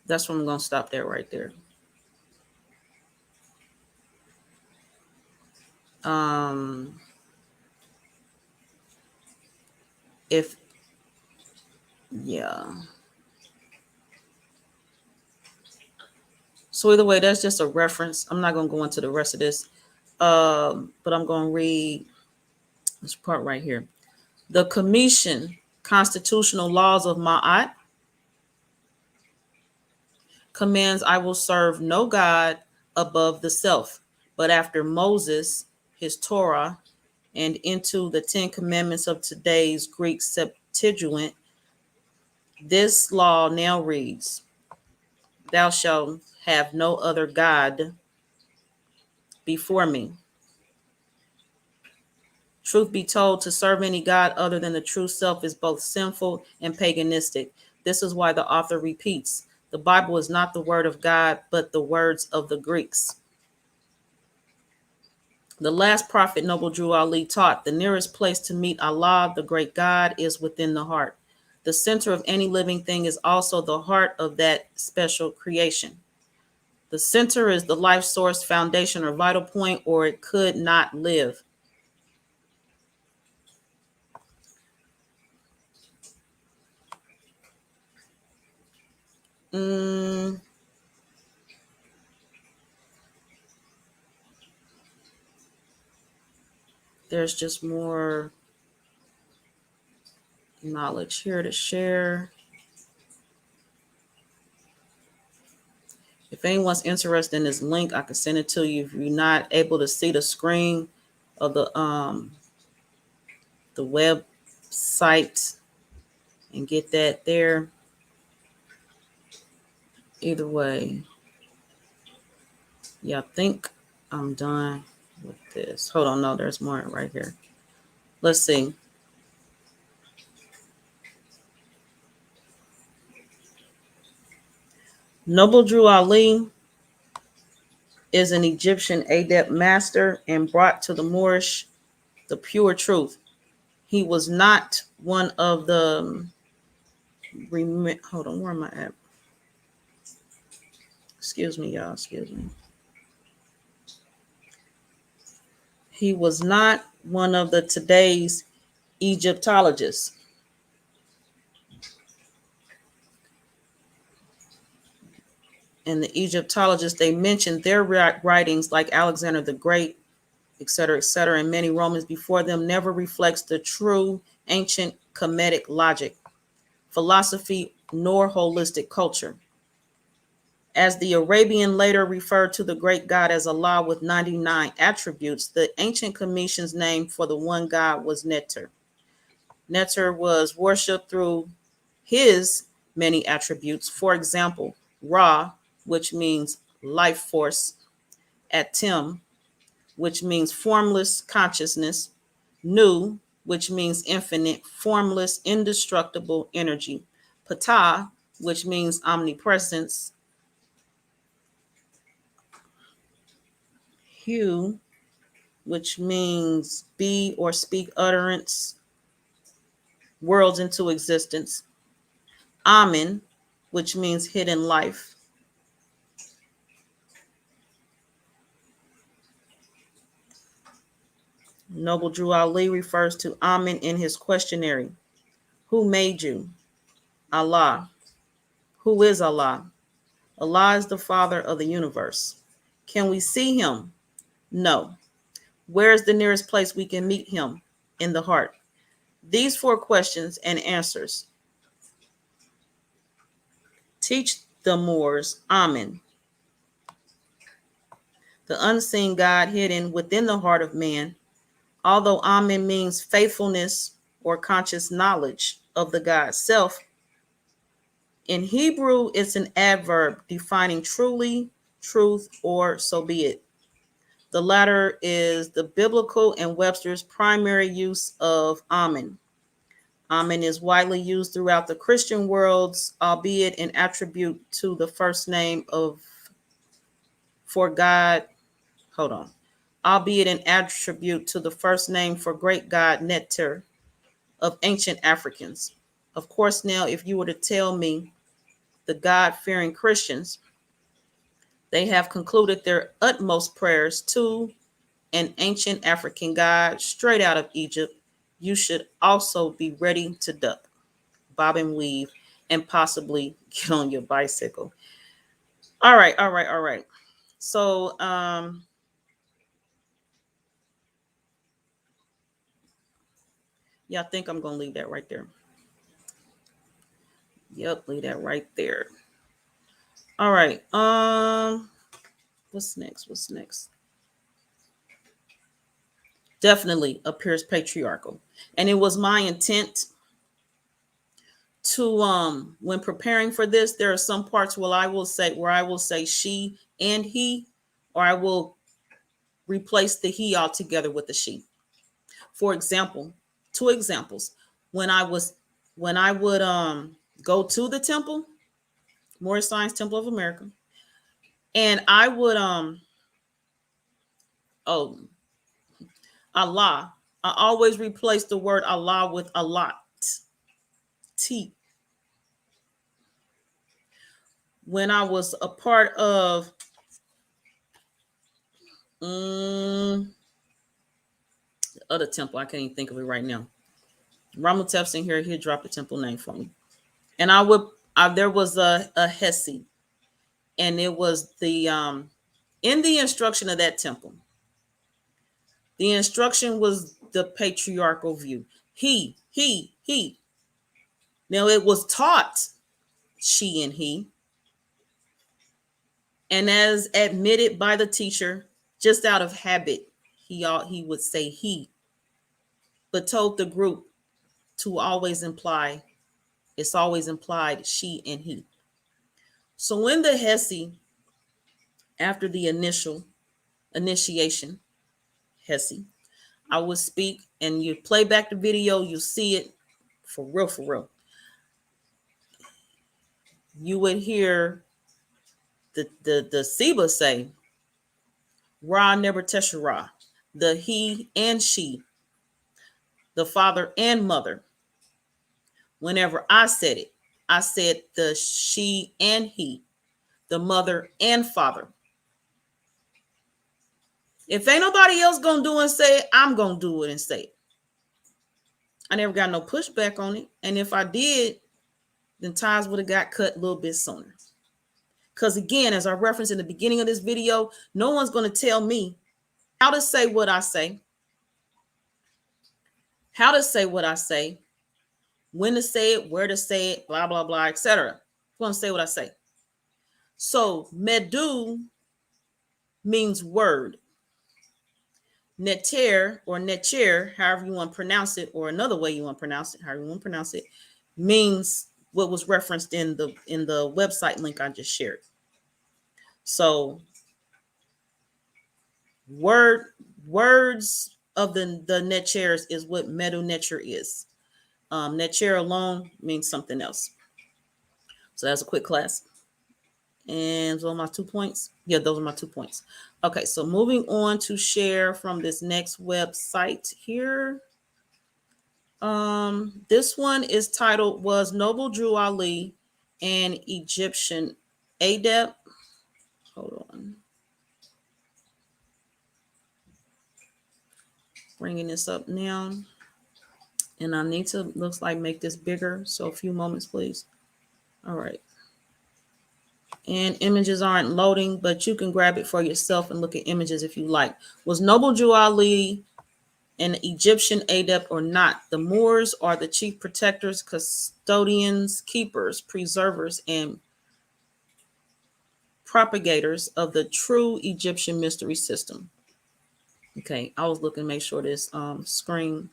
That's where I'm going to stop there right there. If, yeah. So either way, that's just a reference. I'm not going to go into the rest of this, but I'm going to read this part right here. The Commission, Constitutional Laws of Ma'at, commands, I will serve no God above the self. But after Moses, his Torah, and into the 10 commandments of today's Greek Septuagint, this law now reads, thou shalt have no other God before me. Truth be told, to serve any God other than the true self is both sinful and paganistic. This is why the author repeats, the Bible is not the word of God, but the words of the Greeks. The last prophet, Noble Drew Ali, taught the nearest place to meet Allah, the great God, is within the heart. The center of any living thing is also the heart of that special creation. The center is the life source, foundation, or vital point, or it could not live. there's just more knowledge here to share. If anyone's interested in this link, I can send it to you. If you're not able to see the screen of the website and get that there, either way. Yeah, I think I'm done with this. Hold on, no, there's more right here. Let's see. Noble Drew Ali is an Egyptian adept master and brought to the Moorish the pure truth. He was not one of the hold on, where am I at? Excuse me, y'all. Excuse me. He was not one of the today's Egyptologists. And the Egyptologists, they mentioned their writings like Alexander the Great, etc., and many Romans before them never reflects the true ancient Kemetic logic, philosophy, nor holistic culture. As the Arabian later referred to the great God as Allah with 99 attributes, the ancient Kemetians' name for the one God was Neter. Neter was worshipped through his many attributes. For example, Ra, which means life force, Atem, which means formless consciousness, Nu, which means infinite, formless, indestructible energy, Ptah, which means omnipresence, Hu, which means be or speak utterance, worlds into existence, Amen, which means hidden life. Noble Drew Ali refers to Amen in his questionnaire. Who made you? Allah. Who is Allah? Allah is the Father of the universe. Can we see him? No. Where is the nearest place we can meet him? In the heart. These 4 questions and answers teach the Moors Amen, the unseen God hidden within the heart of man. Although Amen means faithfulness or conscious knowledge of the God self, in Hebrew, it's an adverb defining truly, truth, or so be it. The latter is the biblical and Webster's primary use of Amen. Amen is widely used throughout the Christian worlds, albeit an attribute to the first name of for God. Hold on. Albeit an attribute to the first name for great God Neter of ancient Africans. Of course, now, if you were to tell me the God-fearing Christians, they have concluded their utmost prayers to an ancient African God straight out of Egypt, you should also be ready to duck, bob and weave, and possibly get on your bicycle. All right. So, yeah, I think I'm going to leave that right there. Yep, leave that right there. All right. What's next? Definitely appears patriarchal. And it was my intent to when preparing for this, there are some parts where I will say she and he, or I will replace the he altogether with the she. For example, 2 examples. When I would go to the temple, Moorish Science Temple of America, and I would Allah, I always replace the word Allah with a lot. T. When I was a part of the other temple, I can't even think of it right now. Ramutef's in here, he'll drop the temple name for me. And there was a Hesi, and it was the in the instruction of that temple. The instruction was the patriarchal view. He. Now it was taught she and he, and as admitted by the teacher, just out of habit, he would say he, but told the group to always imply, it's always implied she and he. So when the Hesse, after the initiation, Hesse, I would speak, and you play back the video, you see it for real. You would hear the Seba say, Ra never Teshara, the he and she, the father and mother. Whenever I said it, I said the she and he, the mother and father. If ain't nobody else gonna do and say it, I'm gonna do it and say it. I never got no pushback on it. And if I did, then ties would have got cut a little bit sooner. Because again, as I referenced in the beginning of this video, no one's going to tell me how to say what I say, when to say it, where to say it, blah, blah, blah, etc. I'm going to say what I say. So Medu means word. Neter or Necher, however you want to pronounce it, or another way you want to pronounce it, however you want to pronounce it, means what was referenced in the website link I just shared. So words of the Netchers is what Medu Netcher is. Netcher alone means something else. So that's a quick class. And those are my 2 points. Yeah, those are my 2 points. Okay, so moving on to share from this next website here. This one is titled, Was Noble Drew Ali an Egyptian adept? Hold on. Bringing this up now. And I need to, looks like, make this bigger. So a few moments, please. All right. And images aren't loading, but you can grab it for yourself and look at images if you like. Was Noble Drew Ali an Egyptian adept or not? The Moors are the chief protectors, custodians, keepers, preservers, and propagators of the true Egyptian mystery system. Okay, I was looking to make sure this screen,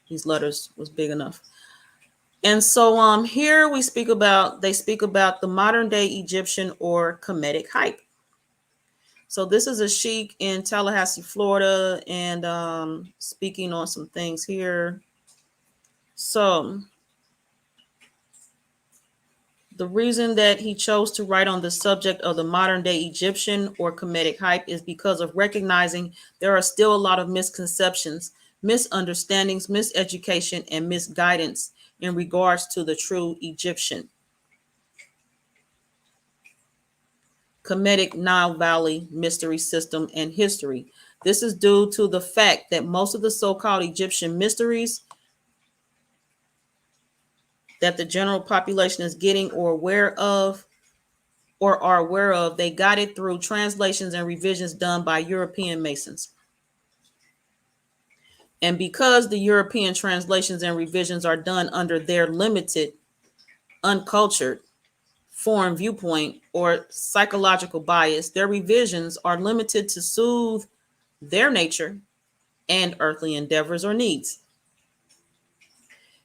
these letters was big enough. And so here they speak about the modern day Egyptian or Kemetic hype. So this is a sheik in Tallahassee, Florida, and speaking on some things here. So the reason that he chose to write on the subject of the modern day Egyptian or Kemetic hype is because of recognizing there are still a lot of misconceptions, misunderstandings, miseducation, and misguidance in regards to the true Egyptian Kemetic Nile Valley mystery system and history. This is due to the fact that most of the so-called Egyptian mysteries that the general population is getting or aware of, they got it through translations and revisions done by European Masons. And because the European translations and revisions are done under their limited, uncultured, foreign viewpoint or psychological bias, their revisions are limited to soothe their nature and earthly endeavors or needs.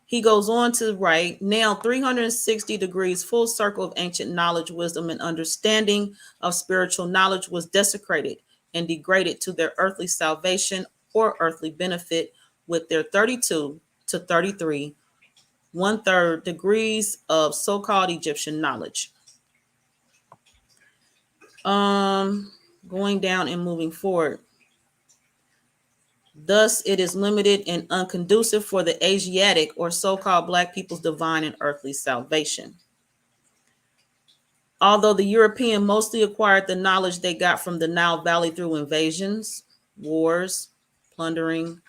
He goes on to write, now 360 degrees full circle of ancient knowledge, wisdom, and understanding of spiritual knowledge was desecrated and degraded to their earthly salvation or earthly benefit with their 32 to 33 1/3 degrees of so-called Egyptian knowledge. Going down and moving forward. Thus, it is limited and unconducive for the Asiatic or so-called Black people's divine and earthly salvation. Although the European mostly acquired the knowledge they got from the Nile Valley through invasions, wars, plundering,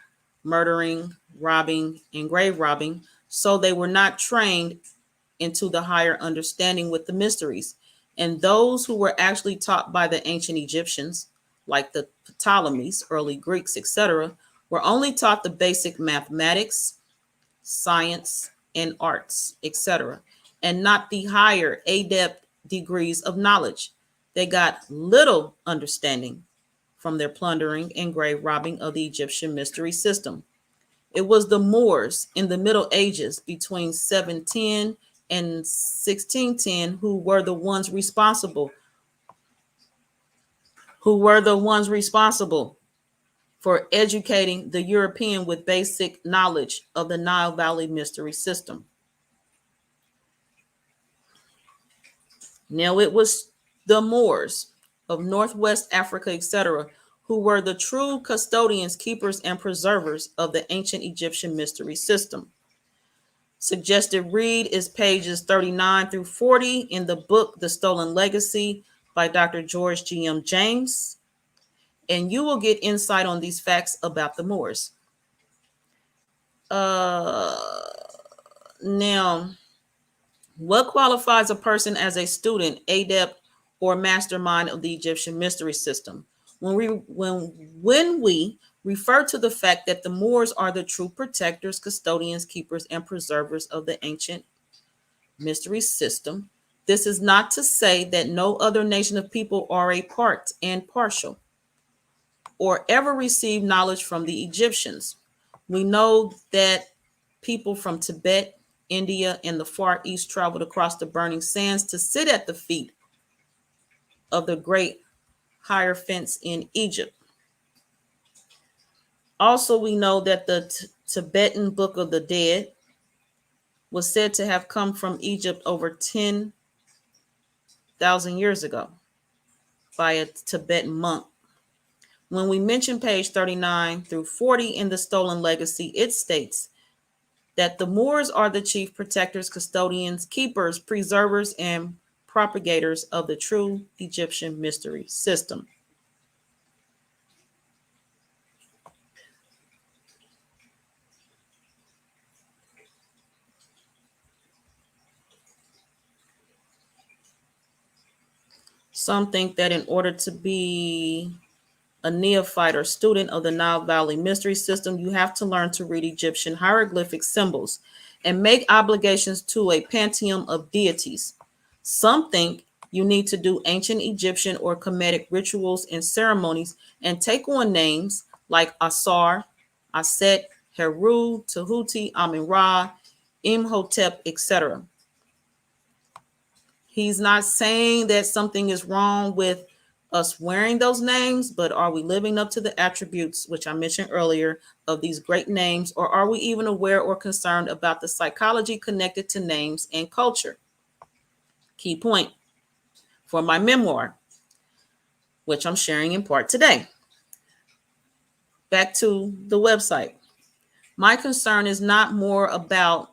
murdering, robbing, and grave robbing, so they were not trained into the higher understanding with the mysteries. And those who were actually taught by the ancient Egyptians, like the Ptolemies, early Greeks, etc., were only taught the basic mathematics, science, and arts, etc., and not the higher adept degrees of knowledge. They got little understanding from their plundering and grave robbing of the Egyptian mystery system. It was the Moors in the Middle Ages between 710 and 1610 who were the ones responsible for educating the European with basic knowledge of the Nile Valley mystery system. Now it was the Moors of Northwest Africa, etc., who were the true custodians, keepers, and preservers of the ancient Egyptian mystery system. Suggested read is pages 39 through 40 in the book The Stolen Legacy by Dr. George G.M. James, and you will get insight on these facts about the Moors. Now, what qualifies a person as a student, adept, or mastermind of the Egyptian mystery system? When we refer to the fact that the Moors are the true protectors, custodians, keepers, and preservers of the ancient mystery system, this is not to say that no other nation of people are a part and partial or ever received knowledge from the Egyptians. We know that people from Tibet, India, and the Far East traveled across the burning sands to sit at the feet of the great hierophants in Egypt. Also, we know that the Tibetan Book of the Dead was said to have come from Egypt over 10,000 years ago by a Tibetan monk. When we mention page 39 through 40 in the Stolen Legacy, it states that the Moors are the chief protectors, custodians, keepers, preservers, and propagators of the true Egyptian mystery system. Some think that in order to be a neophyte or student of the Nile Valley mystery system, you have to learn to read Egyptian hieroglyphic symbols and make obligations to a pantheon of deities. Some think you need to do ancient Egyptian or Khemetic rituals and ceremonies and take on names like Asar, Aset, Heru, Tahuti, Amin-Ra, Imhotep, etc. He's not saying that something is wrong with us wearing those names, but are we living up to the attributes, which I mentioned earlier, of these great names, or are we even aware or concerned about the psychology connected to names and culture? Key point for my memoir, which I'm sharing in part today. Back to the website. My concern is not more so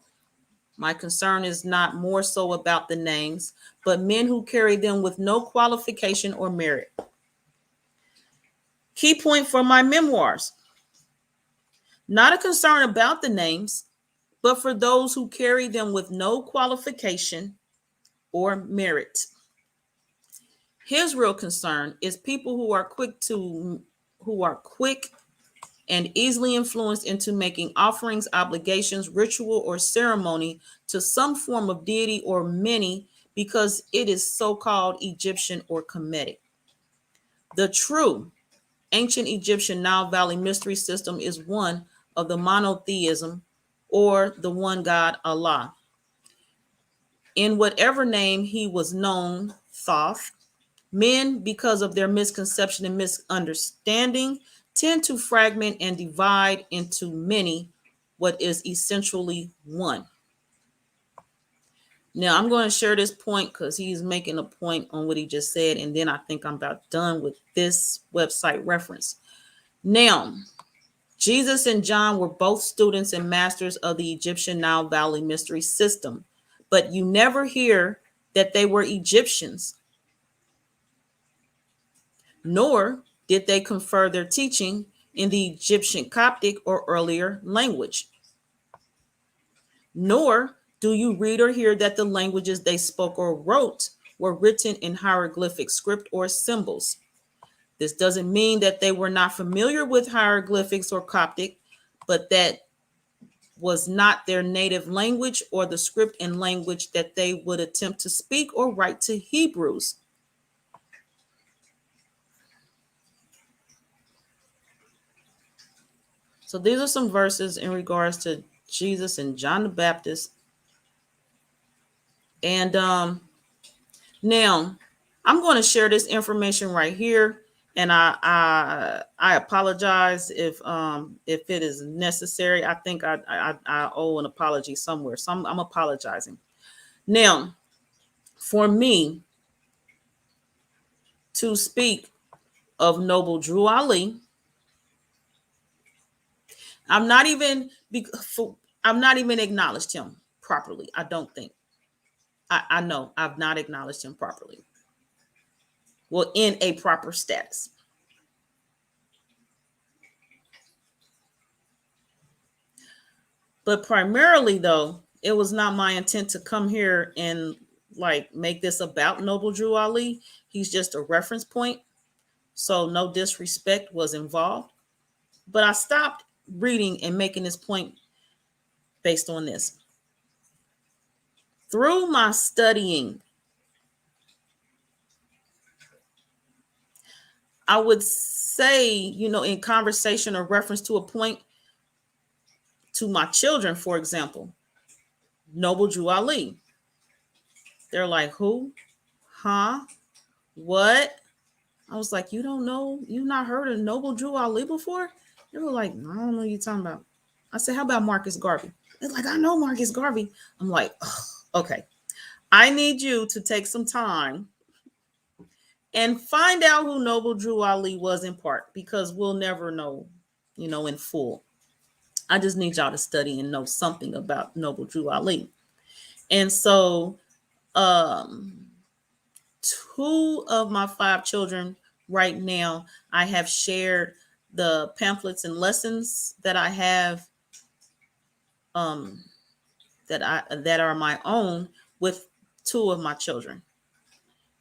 about the names, but men who carry them with no qualification or merit. Key point for my memoirs. Not a concern about the names, but for those who carry them with no qualification or merit. His real concern is people who are quick and easily influenced into making offerings, obligations, ritual, or ceremony to some form of deity or many because it is so-called Egyptian or Kemetic. The true ancient Egyptian Nile Valley mystery system is one of the monotheism or the one God Allah. In whatever name he was known, Thoth, men, because of their misconception and misunderstanding, tend to fragment and divide into many what is essentially one. Now, I'm going to share this point because he's making a point on what he just said, and then I think I'm about done with this website reference. Now, Jesus and John were both students and masters of the Egyptian Nile Valley mystery system, but you never hear that they were Egyptians, nor did they confer their teaching in the Egyptian Coptic or earlier language. Nor do you read or hear that the languages they spoke or wrote were written in hieroglyphic script or symbols. This doesn't mean that they were not familiar with hieroglyphics or Coptic, but that was not their native language or the script and language that they would attempt to speak or write to Hebrews. So these are some verses in regards to Jesus and John the Baptist. And now I'm going to share this information right here. And I apologize if it is necessary. I think I owe an apology somewhere. So I'm apologizing. Now, for me to speak of Noble Drew Ali, I'm not even acknowledged him properly. I don't think. I know I've not acknowledged him properly. Well, in a proper status. But primarily, though, it was not my intent to come here and like make this about Noble Drew Ali. He's just a reference point. So no disrespect was involved. But I stopped reading and making this point based on this. Through my studying, I would say, in conversation or reference to a point to my children, for example, Noble Drew Ali. They're like, who? Huh? What? I was like, you don't know? You not heard of Noble Drew Ali before? They were like, I don't know what you're talking about. I said, how about Marcus Garvey? They're like, I know Marcus Garvey. I'm like, okay. I need you to take some time and find out who Noble Drew Ali was in part, because we'll never know, in full. I just need y'all to study and know something about Noble Drew Ali. And so 2 of my 5 children right now, I have shared the pamphlets and lessons that I have that are my own with 2 of my children.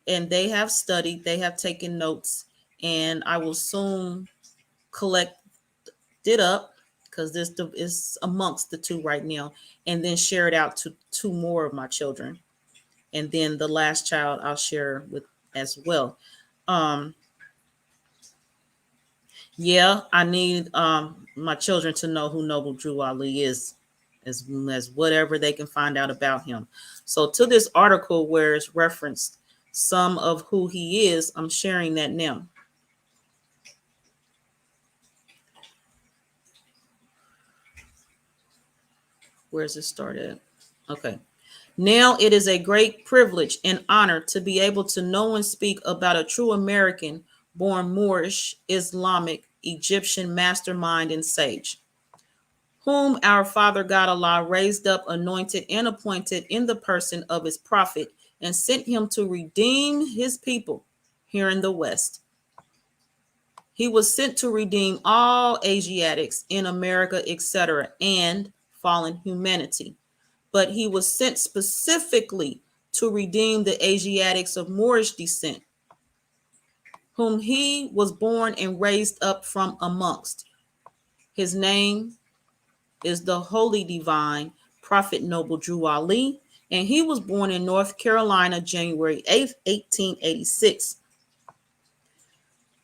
And they have studied, they have taken notes, and I will soon collect it up, because this is amongst the 2 right now, and then share it out to 2 more of my children. And then the last child I'll share with as well. Yeah, I need my children to know who Noble Drew Ali is, as whatever they can find out about him. So to this article where it's referenced some of who he is, I'm sharing that now. Where's it started? Okay. Now it is a great privilege and honor to be able to know and speak about a true American born Moorish, Islamic, Egyptian mastermind and sage, whom our Father God Allah raised up, anointed, and appointed in the person of his prophet, and sent him to redeem his people here in the West. He was sent to redeem all Asiatics in America, etc., and fallen humanity. But he was sent specifically to redeem the Asiatics of Moorish descent, whom he was born and raised up from amongst. His name is the Holy Divine Prophet Noble Drew Ali, and he was born in North Carolina, January 8th, 1886.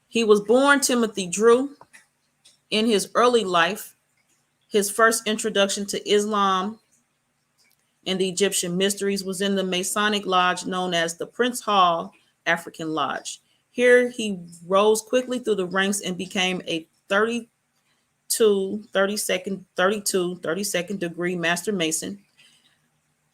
He was born Timothy Drew. In his early life, his first introduction to Islam and the Egyptian mysteries was in the Masonic lodge known as the Prince Hall African Lodge. Here he rose quickly through the ranks and became a 32nd degree Master Mason.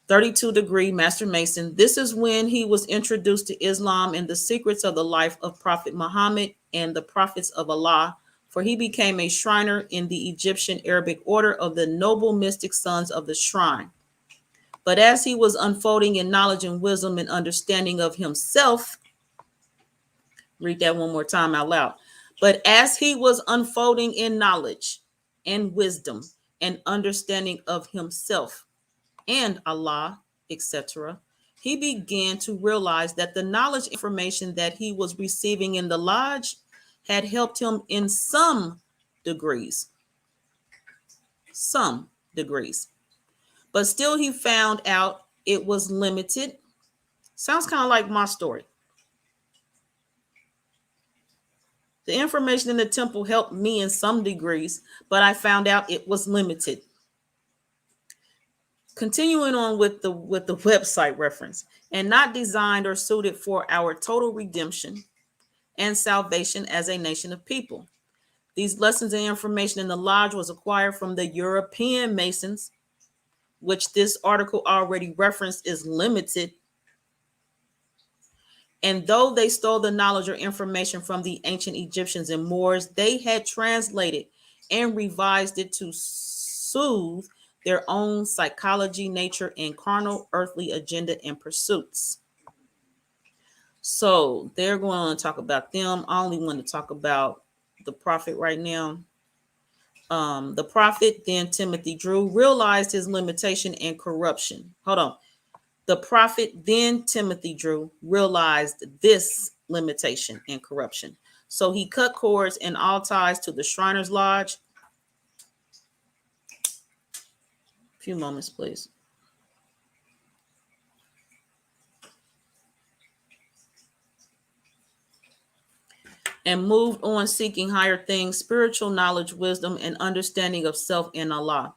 32 degree Master Mason. This is when he was introduced to Islam and the secrets of the life of Prophet Muhammad and the prophets of Allah, for he became a Shriner in the Egyptian Arabic order of the noble mystic sons of the Shrine. But as he was unfolding in knowledge and wisdom and understanding of himself, read that one more time out loud. But as he was unfolding in knowledge and wisdom and understanding of himself and Allah, etc., he began to realize that the knowledge information that he was receiving in the lodge had helped him in some degrees. Some degrees. But still, he found out it was limited. Sounds kind of like my story. The information in the temple helped me in some degrees, but I found out it was limited. Continuing on with the website reference, and not designed or suited for our total redemption and salvation as a nation of people. These lessons and information in the lodge was acquired from the European Masons, which this article already referenced is limited. And though they stole the knowledge or information from the ancient Egyptians and Moors, they had translated and revised it to soothe their own psychology, nature, and carnal earthly agenda and pursuits. So they're going to talk about them. I only want to talk about the prophet right now. The prophet, then Timothy Drew, realized his limitation and corruption. Hold on. The prophet, then Timothy Drew, realized this limitation and corruption. So he cut cords and all ties to the Shriners Lodge. A few moments, please. And moved on seeking higher things, spiritual knowledge, wisdom, and understanding of self and Allah.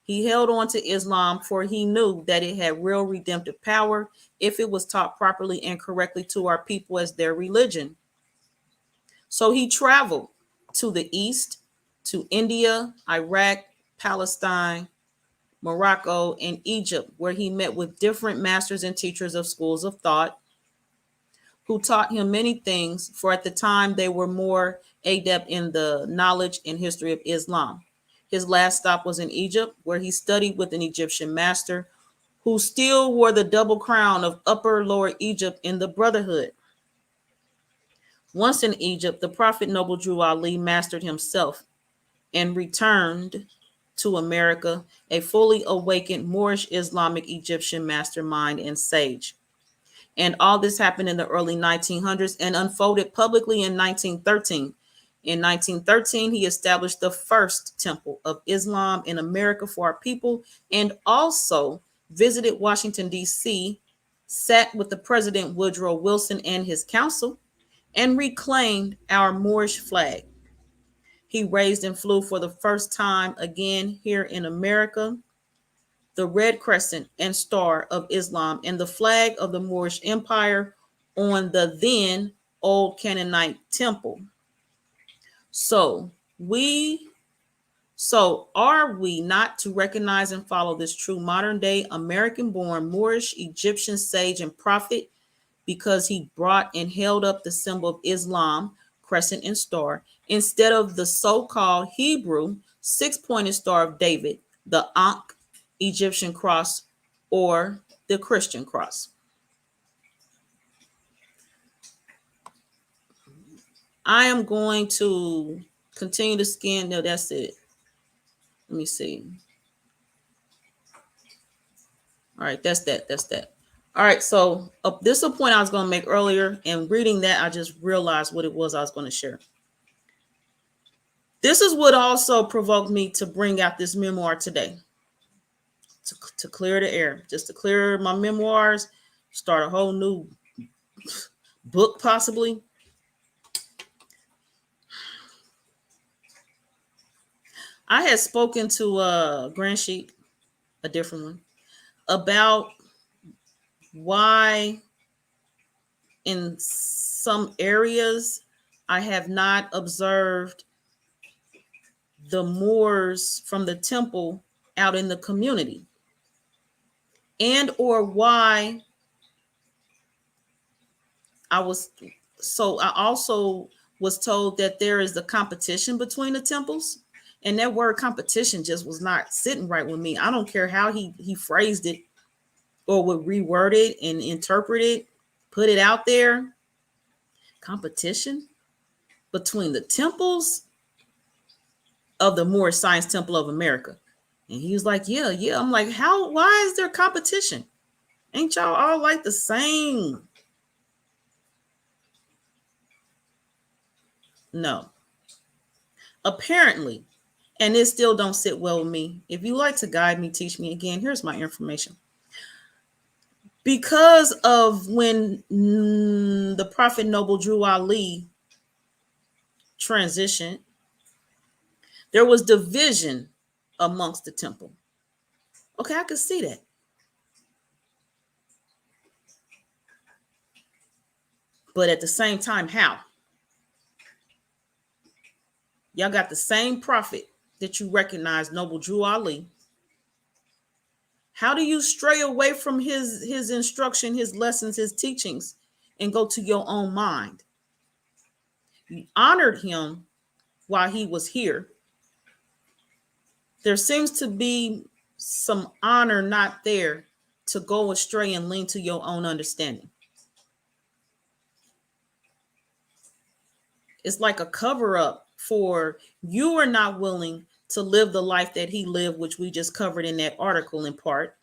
He held on to Islam, for he knew that it had real redemptive power if it was taught properly and correctly to our people as their religion. So he traveled to the East, to India, Iraq, Palestine, Morocco, and Egypt, where he met with different masters and teachers of schools of thought who taught him many things, for at the time they were more adept in the knowledge and history of Islam. His last stop was in Egypt, where he studied with an Egyptian master who still wore the double crown of Upper Lower Egypt in the Brotherhood. Once in Egypt, the Prophet Noble Drew Ali mastered himself and returned to America, a fully awakened Moorish Islamic Egyptian mastermind and sage. And all this happened in the early 1900s and unfolded publicly in 1913. In 1913, he established the first temple of Islam in America for our people and also visited Washington, D.C., sat with the President Woodrow Wilson and his council, and reclaimed our Moorish flag. He raised and flew for the first time again here in America the red crescent and star of Islam and the flag of the Moorish Empire on the then old Canaanite temple. So are we not to recognize and follow this true modern day American born Moorish Egyptian sage and prophet because he brought and held up the symbol of Islam, crescent and star, instead of the so-called Hebrew six-pointed Star of David, the Ankh, Egyptian cross, or the Christian cross? I am going to continue to scan. No, that's it. Let me see. All right, that's that. All right, so this is a point I was going to make earlier, and reading that, I just realized what it was I was going to share. This is what also provoked me to bring out this memoir today. To clear the air, just to clear my memoirs, start a whole new book possibly. I had spoken to Grand Sheik, a different one, about why in some areas I have not observed the Moors from the temple out in the community, and or why I also was told that there is a competition between the temples, and that word competition just was not sitting right with me. I don't care how he phrased it or would reword it and interpret it, put it out there. Competition between the temples of the Moorish Science Temple of America. And he was like, yeah. I'm like, why is there competition? Ain't y'all all like the same? No. Apparently, and it still don't sit well with me. If you like to guide me, teach me again, here's my information. Because of when the Prophet Noble Drew Ali transitioned, there was division amongst the temple. Okay, I could see that. But at the same time, how? Y'all got the same prophet that you recognize, Noble Drew Ali. How do you stray away from his instruction, his lessons, his teachings, and go to your own mind? You honored him while he was here. There seems to be some honor not there to go astray and lean to your own understanding. It's like a cover up for you are not willing to live the life that he lived, which we just covered in that article in part.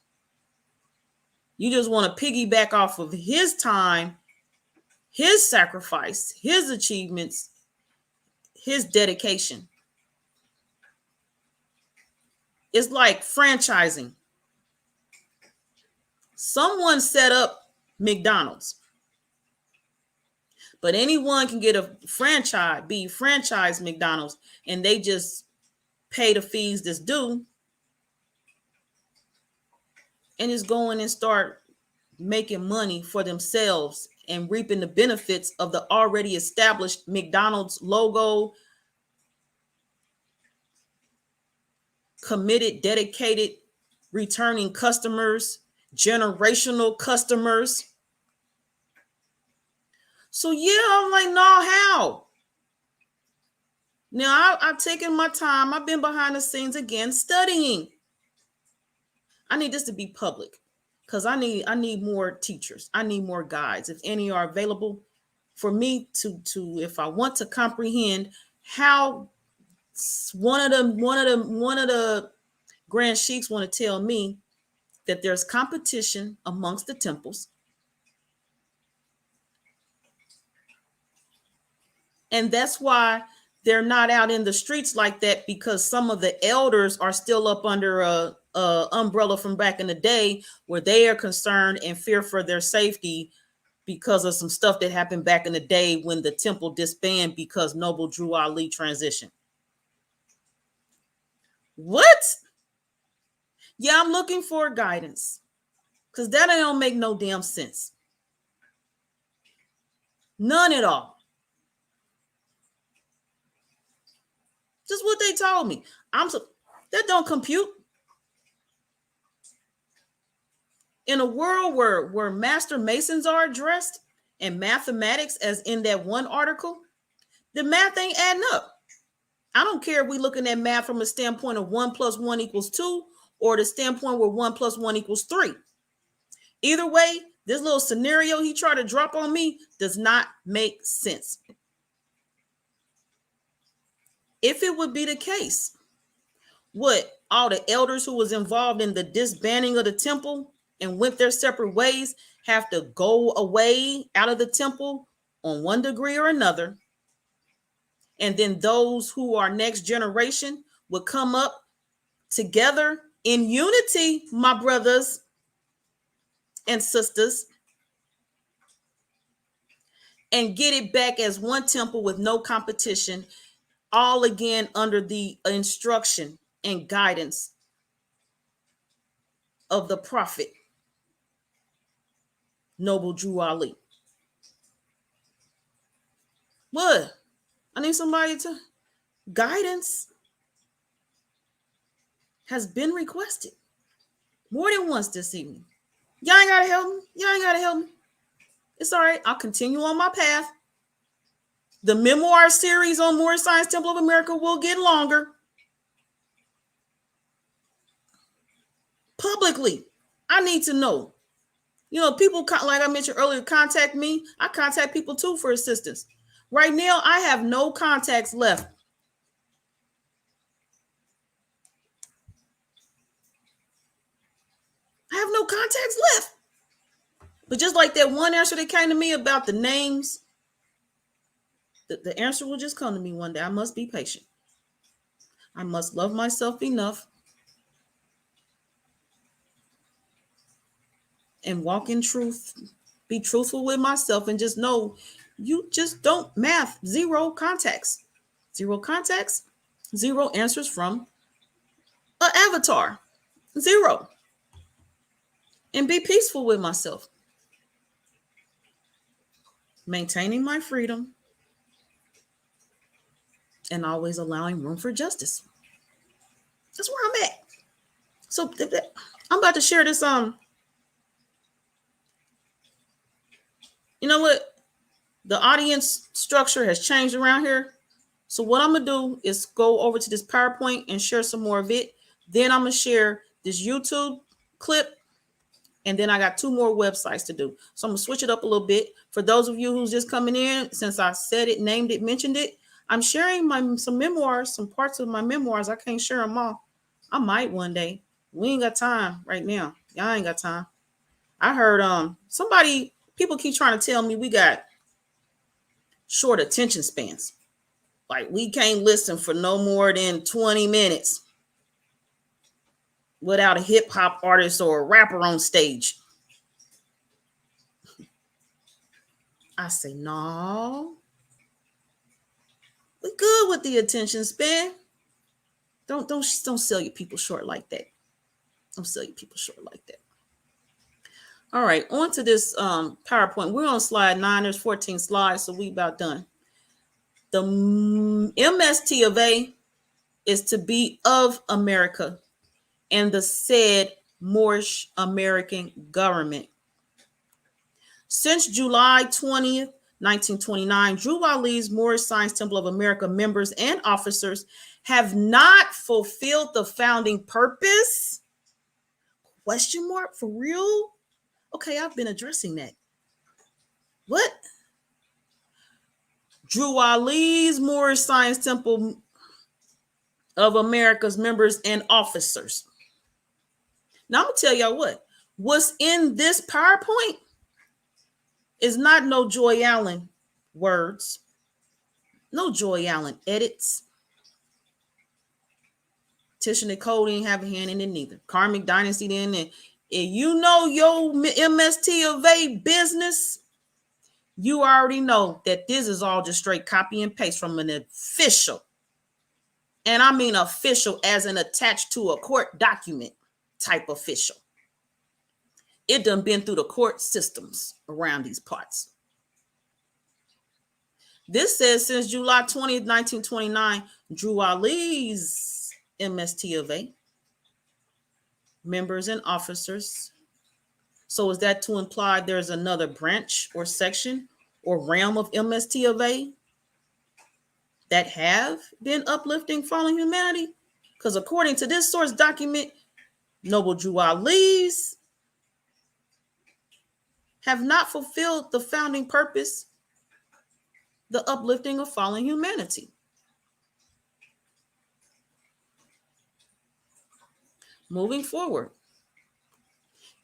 You just want to piggyback off of his time, his sacrifice, his achievements, his dedication. It's like franchising. Someone set up McDonald's, but anyone can get a franchise, be franchised McDonald's, and they just pay the fees that's due and just go in and start making money for themselves and reaping the benefits of the already established McDonald's logo, committed, dedicated, returning customers, generational customers. So yeah, I'm like, no, how? Now I've taken my time. I've been behind the scenes again studying. I need this to be public because I need more teachers. I need more guides. If any are available for me to if I want to comprehend how one of the grand sheiks want to tell me that there's competition amongst the temples. And that's why they're not out in the streets like that, because some of the elders are still up under a umbrella from back in the day where they are concerned and fear for their safety because of some stuff that happened back in the day when the temple disbanded because Noble Drew Ali transitioned. What? Yeah, I'm looking for guidance because that don't make no damn sense. None at all. Just what they told me. That don't compute. In a world where master masons are addressed and mathematics, as in that one article, the math ain't adding up. I don't care if we're looking at math from a standpoint of 1 + 1 = 2 or the standpoint where 1 + 1 = 3. Either way, this little scenario he tried to drop on me does not make sense. If it would be the case, would all the elders who was involved in the disbanding of the temple and went their separate ways have to go away out of the temple on one degree or another? And then those who are next generation would come up together in unity, my brothers and sisters, and get it back as one temple with no competition, all again under the instruction and guidance of the prophet Noble Drew Ali. What? I need somebody to guidance has been requested more than once this evening. Y'all ain't gotta help me. Y'all ain't gotta help me. It's all right. I'll continue on my path. The Memoir series on Moorish Science Temple of America will get longer. Publicly, I need to know. You know, people, like I mentioned earlier, contact me. I contact people too for assistance. Right now, I have no contacts left. I have no contacts left. But just like that one answer that came to me about the names The answer will just come to me one day. I must be patient. I must love myself enough and walk in truth, be truthful with myself, and just know you just don't math zero context. Zero context, zero answers from an avatar. Zero. And be peaceful with myself. Maintaining my freedom and always allowing room for justice. That's where I'm at. So I'm about to share this. You know what? The audience structure has changed around here. So what I'm gonna do is go over to this PowerPoint and share some more of it. Then I'm gonna share this YouTube clip, and then I got 2 more websites to do. So I'm gonna switch it up a little bit. For those of you who's just coming in, since I said it, named it, mentioned it, I'm sharing some memoirs, some parts of my memoirs. I can't share them all. I might one day. We ain't got time right now. Y'all ain't got time. I heard people keep trying to tell me we got short attention spans. Like we can't listen for no more than 20 minutes without a hip hop artist or a rapper on stage. I say, no, we good with the attention span. Don't sell your people short like that. Don't sell your people short like that. All right, on to this PowerPoint. We're on slide 9. There's 14 slides, so we about done. The M.S.T of A is to be of America and the said Moorish American government. Since July 20th, 1929, Drew Ali's Moorish Science Temple of America members and officers have not fulfilled the founding purpose? Question mark, for real? Okay, I've been addressing that. What? Drew Ali's Moorish Science Temple of America's members and officers. Now I'm gonna tell y'all what's in this PowerPoint is not no Joy Allen words, no Joy Allen edits. Tisha Nicole didn't have a hand in it neither. Karmic Dynasty didn't. And you know your M.S.T of A business, you already know that this is all just straight copy and paste from an official. And I mean official as in attached to a court document type official. It done been through the court systems around these parts. This says since July 20th, 1929, Drew Ali's M.S.T of A members and officers. So is that to imply there's another branch or section or realm of M.S.T of A that have been uplifting fallen humanity? Because according to this source document, Noble Drew Ali's have not fulfilled the founding purpose, the uplifting of fallen humanity. Moving forward.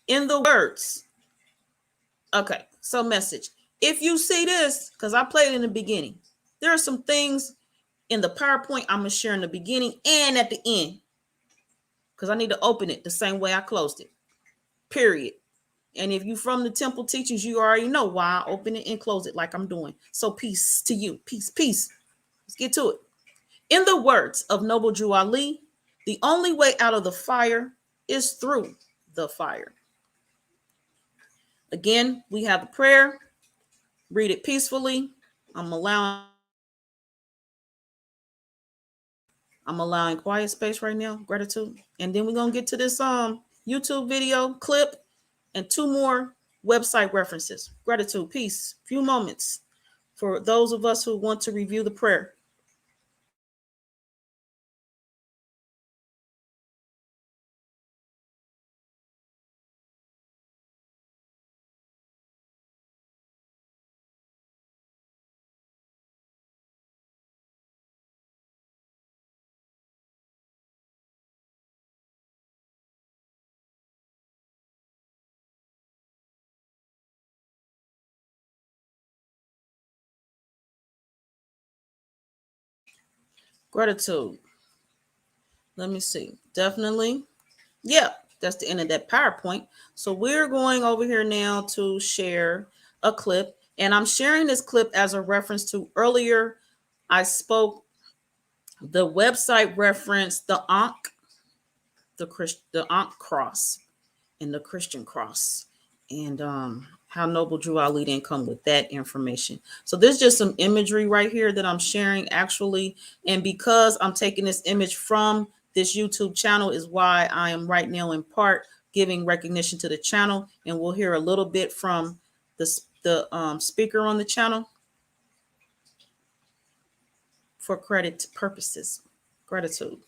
In the words, okay, so message. If you see this, because I played in the beginning, there are some things in the PowerPoint I'm going to share in the beginning and at the end, because I need to open it the same way I closed it, period. And if you from the temple teachings, you already know why I open it and close it like I'm doing. So peace to you. Peace, peace. Let's get to it. In the words of Noble Drew Ali, the only way out of the fire is through the fire. Again, we have the prayer. Read it peacefully. I'm allowing quiet space right now. Gratitude. And then we're going to get to this YouTube video clip and 2 more website references. Gratitude. Peace. Few moments for those of us who want to review the prayer. Gratitude. Let me see. Definitely. Yeah, that's the end of that PowerPoint. So we're going over here now to share a clip. And I'm sharing this clip as a reference to earlier. I spoke the website reference the Ankh, the Ankh cross and the Christian cross. And how Noble Drew Ali didn't come with that information. So there's just some imagery right here that I'm sharing actually. And because I'm taking this image from this YouTube channel is why I am right now in part giving recognition to the channel. And we'll hear a little bit from the speaker on the channel for credit purposes. Gratitude.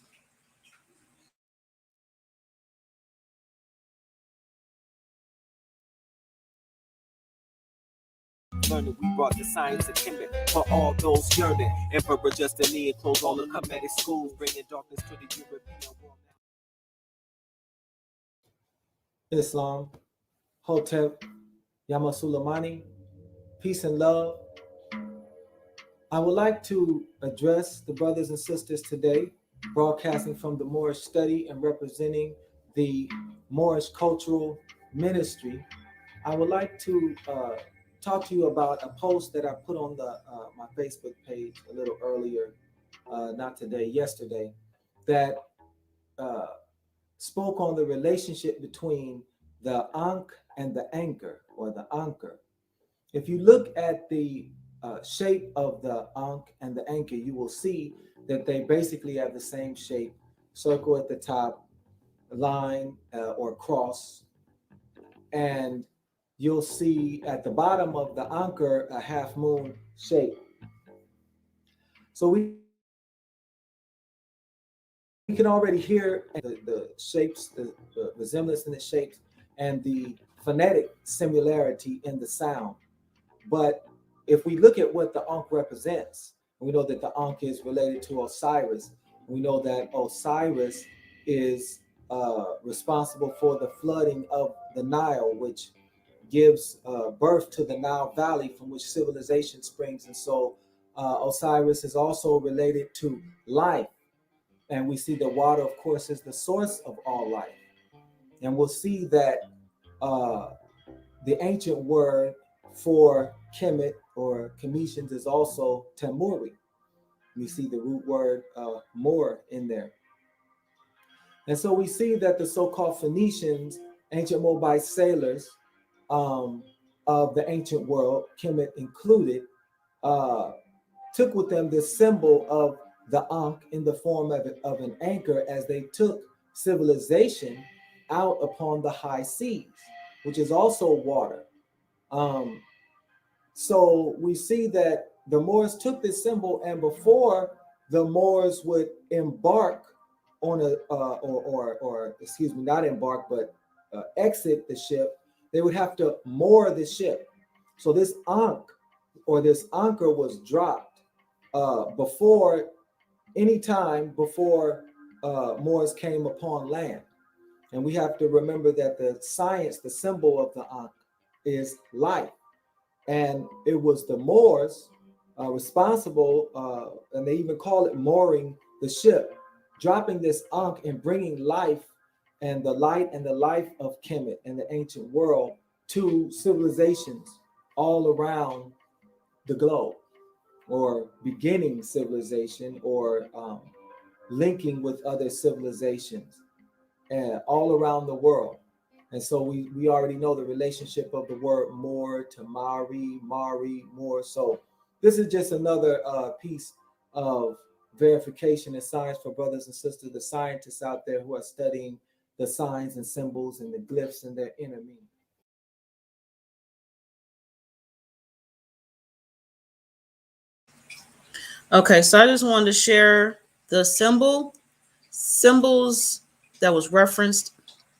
Learning, we brought the science of Kemet for all those yearning. Emperor Justinian closed all the Khemetic schools, bringing darkness to the European world. Islam, Hotep, Yamasulamani, peace and love. I would like to address the brothers and sisters today, broadcasting from the Moorish study and representing the Moorish cultural ministry. I would like to talk to you about a post that I put on my Facebook page a little earlier, not today, yesterday, that spoke on the relationship between the Ankh and the anchor, or the anchor. If you look at the shape of the Ankh and the anchor, you will see that they basically have the same shape: circle at the top, line or cross, and you'll see at the bottom of the anchor a half moon shape. So we can already hear the shapes, the resemblance in the shapes, and the phonetic similarity in the sound. But if we look at what the Ankh represents, we know that the Ankh is related to Osiris. We know that Osiris is responsible for the flooding of the Nile, which gives birth to the Nile Valley from which civilization springs. And so Osiris is also related to life. And we see that water, of course, is the source of all life. And we'll see that the ancient word for Kemet or Kemetians is also Temuri. We see the root word Moor in there. And so we see that the so-called Phoenicians, ancient Moabite sailors of the ancient world, Kemet included, took with them this symbol of the Ankh in the form of an anchor as they took civilization out upon the high seas, which is also water. So we see that the Moors took this symbol, and before the Moors would embark on not embark, but exit the ship, they would have to moor the ship. So this Ankh, or this anchor, was dropped before Moors came upon land. And we have to remember that the symbol of the Ankh is life. And it was the Moors responsible, and they even call it mooring the ship, dropping this Ankh and bringing life and the light and the life of Kemet and the ancient world to civilizations all around the globe, or beginning civilization, or linking with other civilizations all around the world. And so we already know the relationship of the word Moor to Mari, Moor. So this is just another piece of verification and science for brothers and sisters, the scientists out there who are studying the signs and symbols and the glyphs and their inner meaning. Okay, so I just wanted to share the symbols that was referenced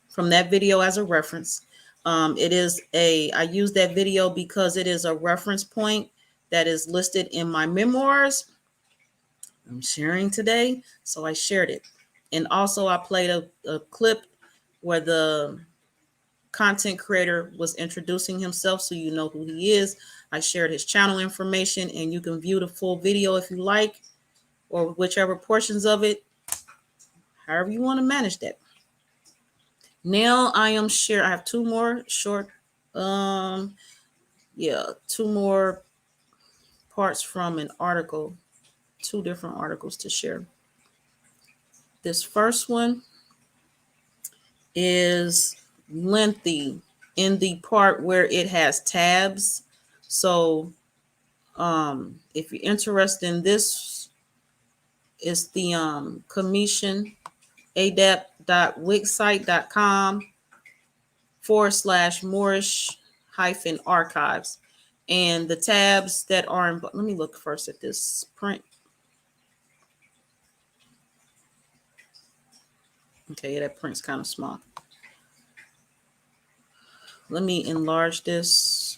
from that video as a reference. I use that video because it is a reference point that is listed in my memoirs I'm sharing today. So I shared it. And also I played a clip where the content creator was introducing himself, so you know who he is. I shared his channel information, and you can view the full video if you like. or whichever portions of it, however you want to manage that. Now I am sure I have two more short, two more parts from an article, two different articles to share. This first one is lengthy in the part where it has tabs. So if you're interested in this, it's the commission adapt.wixsite.com/Moorish archives. And the tabs that are in, let me look first at this print. Okay, yeah, that print's kind of small. Let me enlarge this.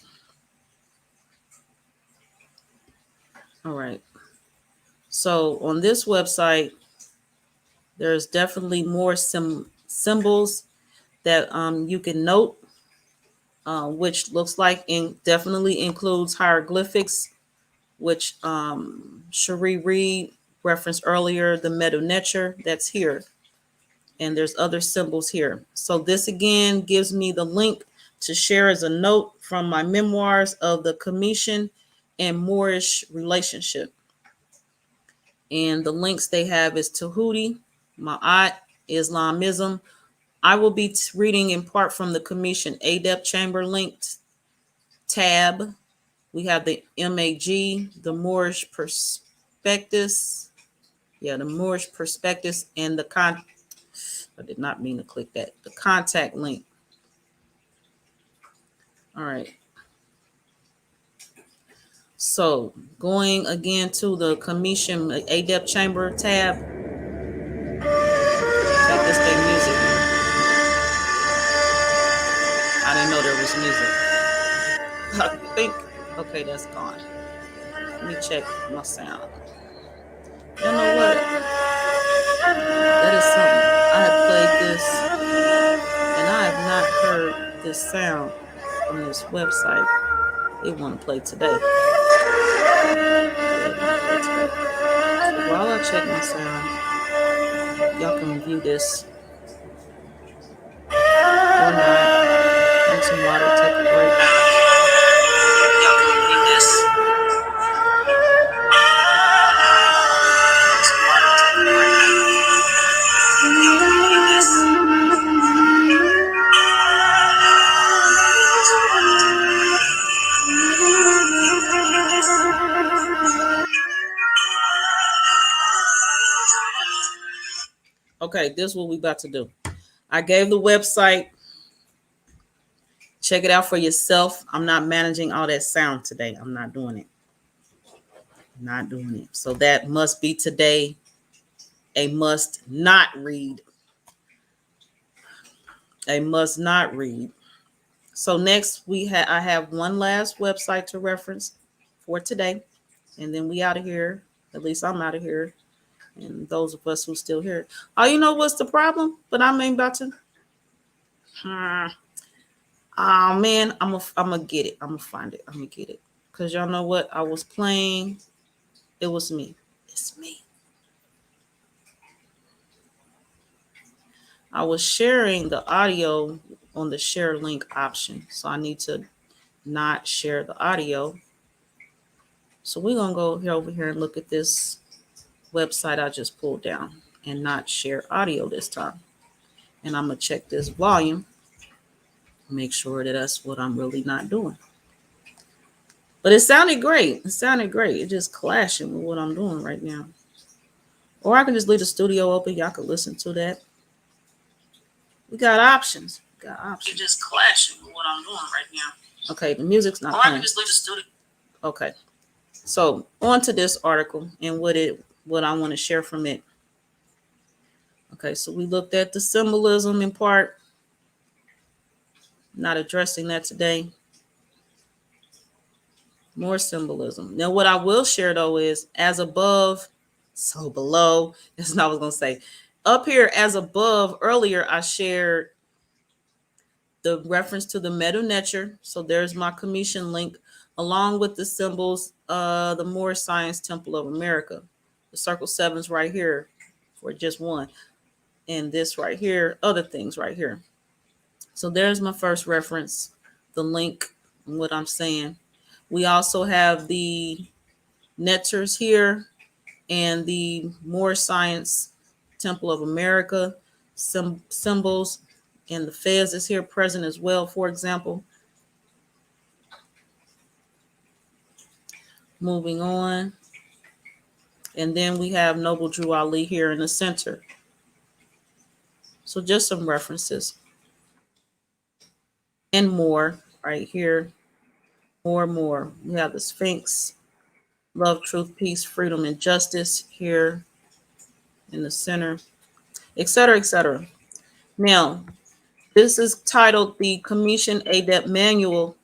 All right. So on this website, there's definitely more symbols that you can note, which looks like definitely includes hieroglyphics, which Cherie Reed referenced earlier, the Medu that's here. And there's other symbols here. So this again gives me the link to share as a note from my memoirs of the Khemetic and Moorish relationship. And the links they have is Tahuti, Ma'at, Islamism. I will be reading in part from the Khemetic Adept Chamber linked tab. We have the MAG, the Moorish Perspectives. Yeah, the Moorish Perspectives and the I did not mean to click that. The contact link. All right. So going again to the Khemetic Adept Chamber tab. Check this thing music. I didn't know there was music. I think, okay, that's gone. Let me check my sound. You know what? That is something. I have played this and I have not heard this sound from this website. They want to play today. While I check my sound, y'all can review this or not. Drink some water, take a break. Y'all can review this. Drink some water, take a break. Y'all can review this. Okay, this is what we about to do. I gave the website. Check it out for yourself. I'm not managing all that sound today. I'm not doing it. Not doing it. So that must be today a must not read. A must not read. So next I have one last website to reference for today. And then we out of here. At least I'm out of here. And those of us who still here. Oh, you know what's the problem? But I ain't about to. Oh man, I'm gonna get it. I'm gonna find it. I'm gonna get it. Cause y'all know what? I was playing. It was me. It's me. I was sharing the audio on the share link option. So I need to not share the audio. So we're gonna go over here and look at this website I just pulled down and not share audio this time. And I'm gonna check this volume. Make sure that that's what I'm really not doing. But it sounded great. It sounded great. It's just clashing with what I'm doing right now. Or I can just leave the studio open. Y'all can listen to that. We got options. It's just clashing with what I'm doing right now. Okay, the music's not playing. I can just leave the studio. Okay. So on to this article and what I want to share from it. Okay, so we looked at the symbolism in part. Not addressing that today. More symbolism. Now, what I will share though is as above, so below. That's not what I was gonna say. Up here, as above, earlier I shared the reference to the Medu. So there's my commission link, along with the symbols, the Moorish Science Temple of America. The circle 7's right here for just one. And this right here, other things right here. So there's my first reference, the link, and what I'm saying. We also have the Netters here and the Moorish Science Temple of America symbols, and the Fez is here present as well, for example. Moving on. And then we have Noble Drew Ali here in the center. So just some references. And more right here. More. We have the Sphinx, love, truth, peace, freedom, and justice here in the center, etc., etc. Now, this is titled the Commission Adept Manual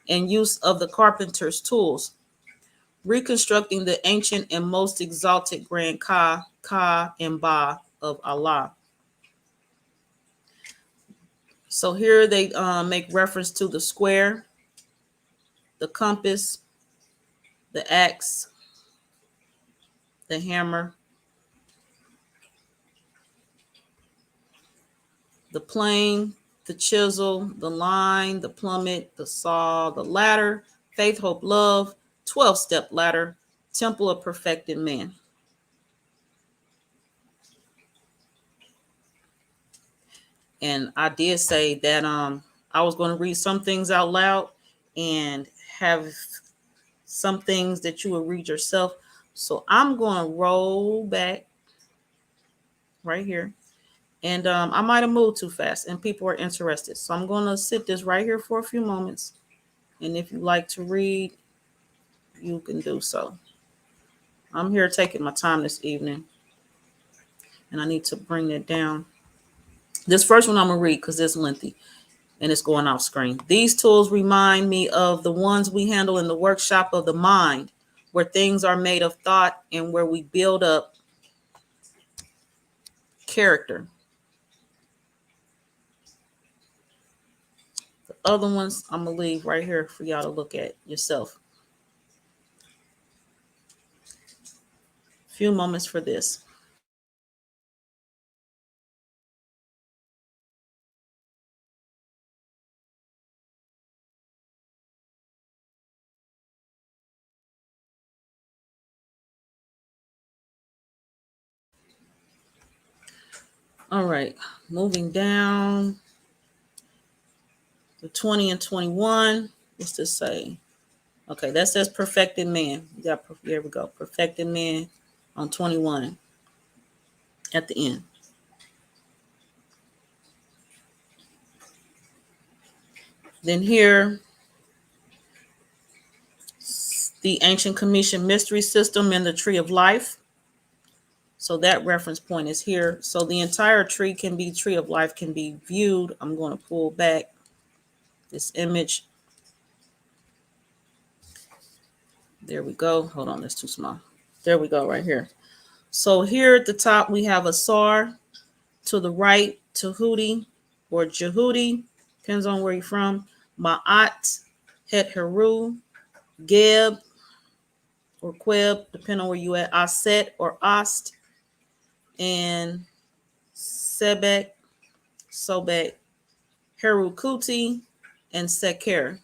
and Use of the Carpenter's Tools, reconstructing the ancient and most exalted grand Ka, and Ba of Allah. So here they make reference to the square, the compass, the axe, the hammer, the plane, the chisel, the line, the plummet, the saw, the ladder, faith, hope, love, 12-step ladder, temple of perfected man. And I did say that I was going to read some things out loud and have some things that you will read yourself. So I'm going to roll back right here. And I might have moved too fast and people are interested. So I'm going to sit this right here for a few moments. And if you like to read, you can do so. I'm here taking my time this evening. And I need to bring it down. This first one I'm going to read because it's lengthy and it's going off screen. These tools remind me of the ones we handle in the workshop of the mind, where things are made of thought and where we build up character. The other ones I'm going to leave right here for y'all to look at yourself. A few moments for this. All right, moving down to 20 and 21. What's this say? Okay, that says perfected man. Here we go. Perfected man on 21 at the end. Then here, the ancient commission mystery system and the tree of life. So that reference point is here. So the entire tree of life can be viewed. I'm going to pull back this image. There we go. Hold on, that's too small. There we go, right here. So here at the top, we have USAR. To the right, Tahuti or Jehudi, depends on where you're from. Ma'at, Het Heru, Geb or Queb, depending on where you at. Aset or Ast, and Sebek, Sobek, Herukuti, and Seker.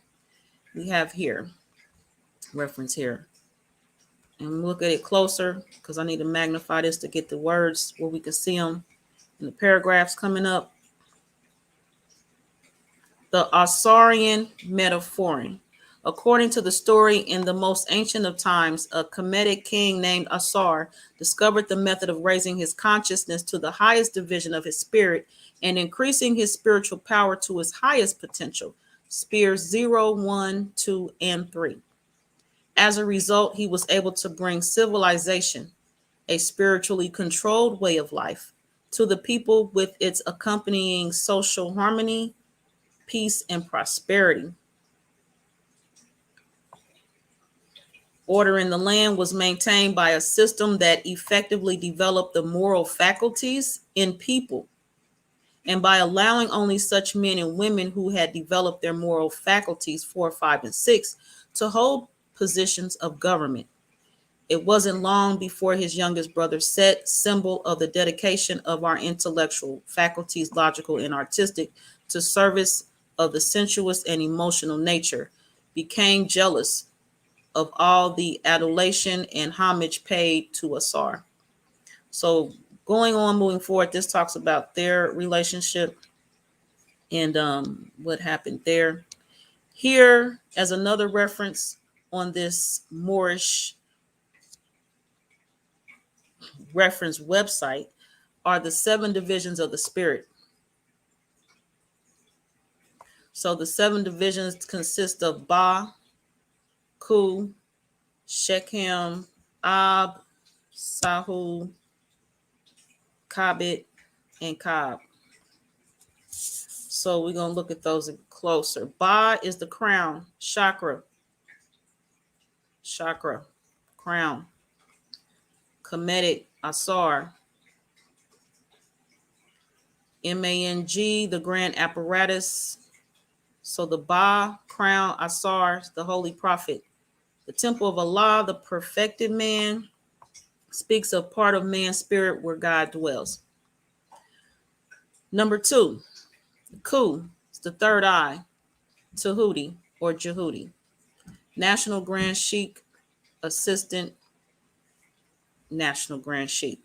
We have here, reference here. And look at it closer because I need to magnify this to get the words where we can see them in the paragraphs coming up. The Asarian Metaphorin. According to the story, in the most ancient of times, a Khemetic king named Asar discovered the method of raising his consciousness to the highest division of his spirit and increasing his spiritual power to its highest potential, spheres 0, 1, 2, and 3. As a result, he was able to bring civilization, a spiritually controlled way of life, to the people with its accompanying social harmony, peace, and prosperity. Order in the land was maintained by a system that effectively developed the moral faculties in people, and by allowing only such men and women who had developed their moral faculties 4, 5, and 6 to hold positions of government. It wasn't long before his youngest brother Set, symbol of the dedication of our intellectual faculties, logical and artistic, to service of the sensuous and emotional nature, became jealous of all the adulation and homage paid to USAR. So going on, moving forward, this talks about their relationship and what happened there. Here, as another reference on this Moorish reference website, are the 7 divisions of the spirit. So the 7 divisions consist of Ba, Ku, Shechem, Ab, Sahu, Kabit, and Kab. So we're going to look at those closer. Ba is the crown, chakra, crown. Khemetic, Asar. Mang, the grand apparatus. So the Ba, crown, Asar, the holy prophet. The temple of Allah, the perfected man, speaks of part of man's spirit where God dwells. Number 2, Ku is the third eye, Tahuti or Jehudi. National Grand Sheikh, assistant National Grand Sheikh.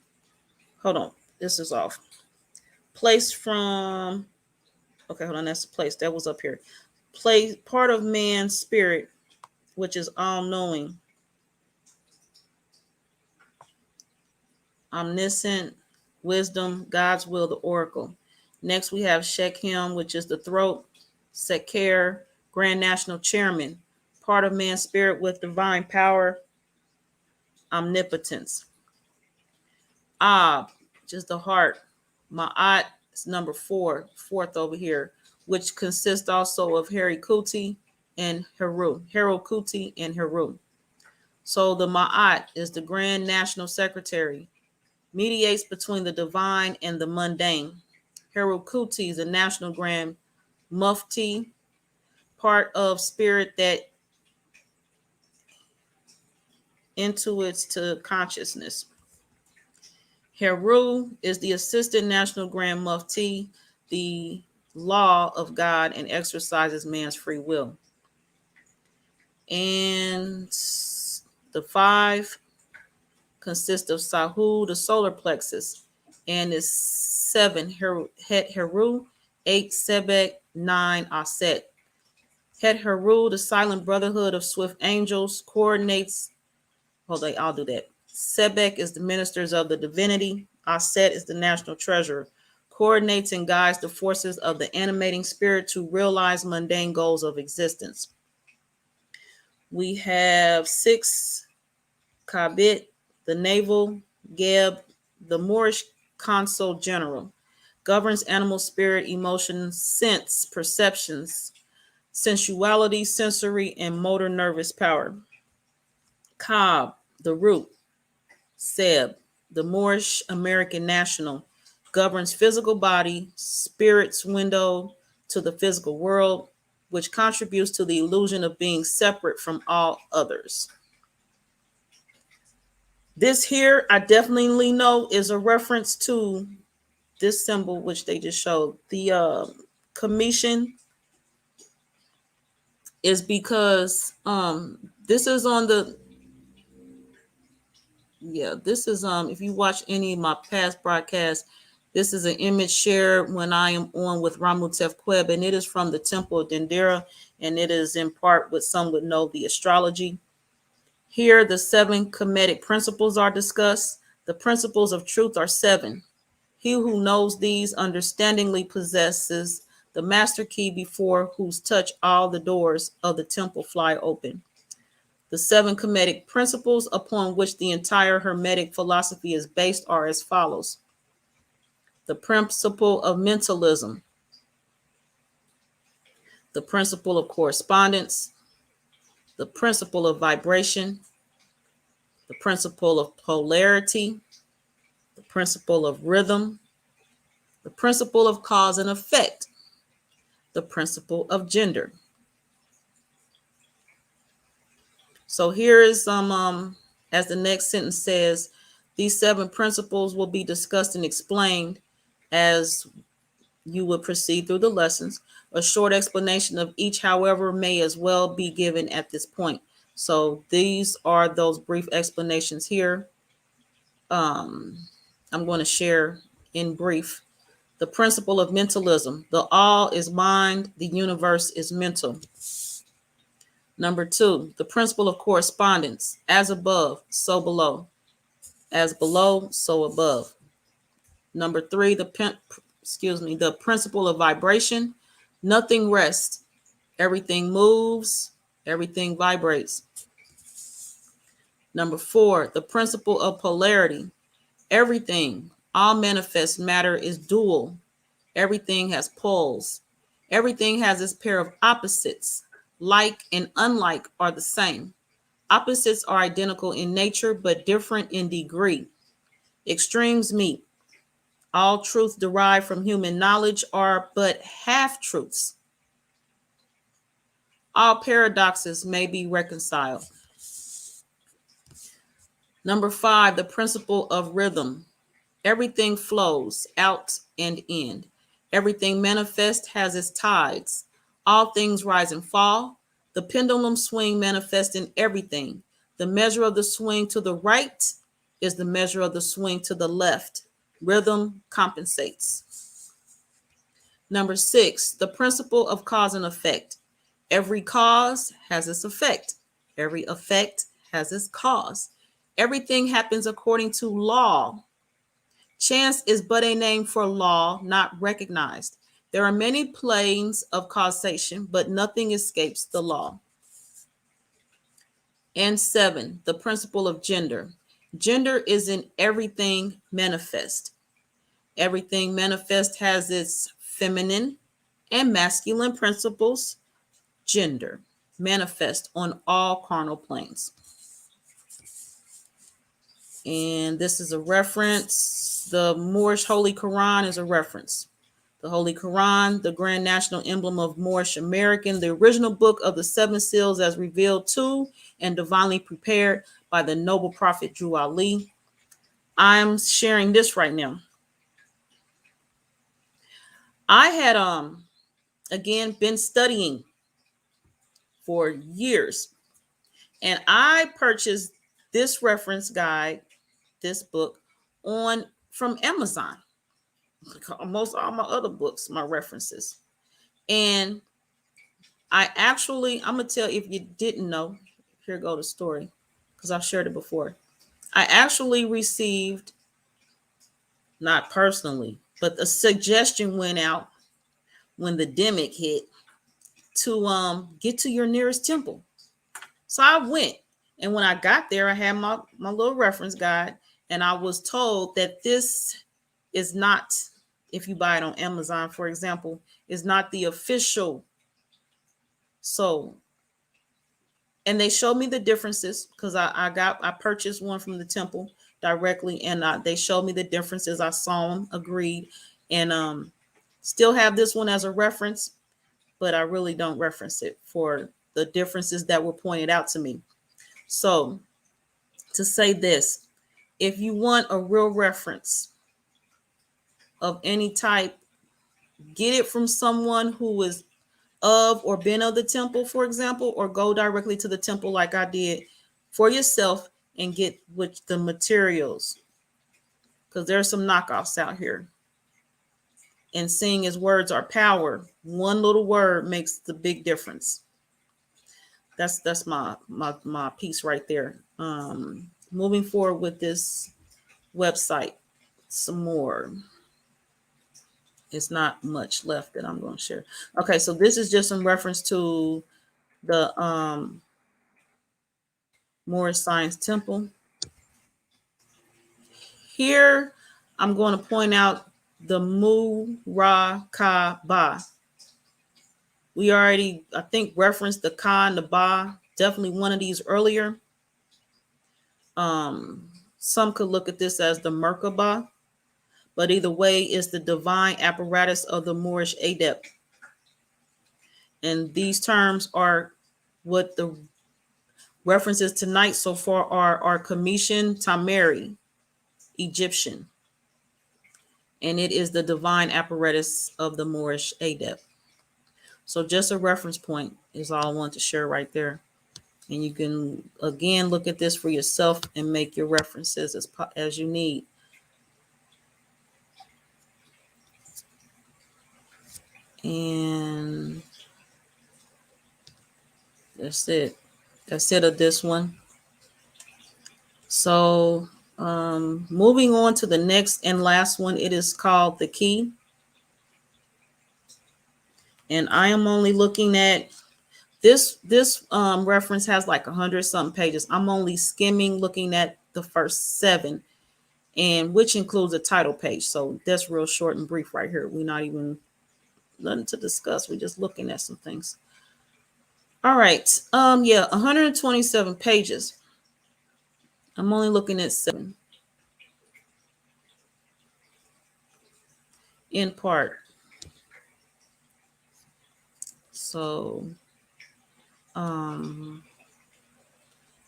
Hold on, this is off. Place from, okay, hold on, that's the place. That was up here. Place, part of man's spirit, which is all-knowing, omniscient, wisdom, God's will, the oracle. Next, we have Shechem, which is the throat, Seker, Grand National Chairman, part of man's spirit with divine power, omnipotence. Ab, which is the heart, Ma'at is number 4, fourth over here, which consists also of Heri Kuti and Heru, Hero Kuti and Heru. So the Ma'at is the Grand National Secretary, mediates between the divine and the mundane. Hero Kuti is the National Grand Mufti, part of spirit that intuits to consciousness. Heru is the Assistant National Grand Mufti, the law of God, and exercises man's free will. And the 5 consist of Sahu, the solar plexus, and is 7 Het Heru, 8 Sebek, 9 Aset. Het Heru, the silent brotherhood of swift angels, coordinates. Hold on, I'll do that. Sebek is the ministers of the divinity. Aset is the national treasurer. Coordinates and guides the forces of the animating spirit to realize mundane goals of existence. We have 6 Kabit, the naval, Geb, the Moorish consul general, governs animal spirit, emotions, sense, perceptions, sensuality, sensory, and motor nervous power. Kab, the root, Seb, the Moorish American national, governs physical body, spirit's window to the physical world, which contributes to the illusion of being separate from all others. This here, I definitely know, is a reference to this symbol, which they just showed. The commission is because this is on the, this is if you watch any of my past broadcasts, this is an image shared when I am on with Ramutef Queb, and it is from the Temple of Dendera, and it is in part what some would know the astrology. Here, the 7 Khemetic principles are discussed. The principles of truth are 7. He who knows these understandingly possesses the master key, before whose touch all the doors of the temple fly open. The 7 Khemetic principles upon which the entire Hermetic philosophy is based are as follows. The principle of mentalism, the principle of correspondence, the principle of vibration, the principle of polarity, the principle of rhythm, the principle of cause and effect, the principle of gender. So here is some as the next sentence says, these 7 principles will be discussed and explained as you would proceed through the lessons. A short explanation of each, however, may as well be given at this point. So these are those brief explanations here. I'm going to share in brief. The principle of mentalism. The all is mind, the universe is mental. Number 2, the principle of correspondence. As above, so below. As below, so above. Number 3, the principle of vibration. Nothing rests. Everything moves. Everything vibrates. Number 4, the principle of polarity. Everything, all manifest matter is dual. Everything has poles. Everything has its pair of opposites. Like and unlike are the same. Opposites are identical in nature, but different in degree. Extremes meet. All truths derived from human knowledge are but half-truths. All paradoxes may be reconciled. Number 5, the principle of rhythm. Everything flows out and in. Everything manifests has its tides. All things rise and fall. The pendulum swing manifests in everything. The measure of the swing to the right is the measure of the swing to the left. Rhythm compensates. Number 6, the principle of cause and effect. Every cause has its effect. Every effect has its cause. Everything happens according to law. Chance is but a name for law not recognized. There are many planes of causation, but nothing escapes the law. And 7, the principle of gender. Gender is in everything manifest. Everything manifest has its feminine and masculine principles. Gender manifest on all carnal planes. And this is a reference. The Moorish Holy Quran is a reference. The Holy Quran, the grand national emblem of Moorish American, the original book of the 7 seals as revealed to and divinely prepared by the noble prophet Drew Ali. I'm sharing this right now. I had again been studying for years, and I purchased this reference guide, this book, from Amazon. Most all my other books, my references. And I'm gonna tell, if you didn't know, here go the story, because I've shared it before. I actually received, not personally, but a suggestion went out when the demic hit to get to your nearest temple. So I went, and when I got there, I had my little reference guide, and I was told that this is not, if you buy it on Amazon, for example, is not the official. So, and they showed me the differences, because I purchased one from the temple directly, and they showed me the differences. I saw them, agreed, and still have this one as a reference, but I really don't reference it for the differences that were pointed out to me. So, to say this, if you want a real reference of any type, get it from someone who is of or been of the temple, for example, or go directly to the temple like I did for yourself and get with the materials, because there's some knockoffs out here. And seeing as words are power, one little word makes the big difference. That's my piece right there. Moving forward with this website, some more. It's not much left that I'm going to share. Okay, so this is just in reference to the Moorish Science Temple. Here, I'm going to point out the Murakaba. We already, I think, referenced the Ka and the Ba. Definitely one of these earlier. Some could look at this as the Merkaba, but either way, it's the divine apparatus of the Moorish adept. And these terms are what References tonight so far are Commission Tameri, Egyptian, and it is the divine apparatus of the Moorish adept. So just a reference point is all I want to share right there. And you can, again, look at this for yourself and make your references as you need. And that's it. That's it of this one. So moving on to the next and last one, it is called The Key. And I am only looking at this reference has like 100 something pages. I'm only skimming, looking at the first 7, and which includes a title page. So that's real short and brief right here. We're not even nothing to discuss. We're just looking at some things. All right. Yeah, 127 pages. I'm only looking at 7 in part. So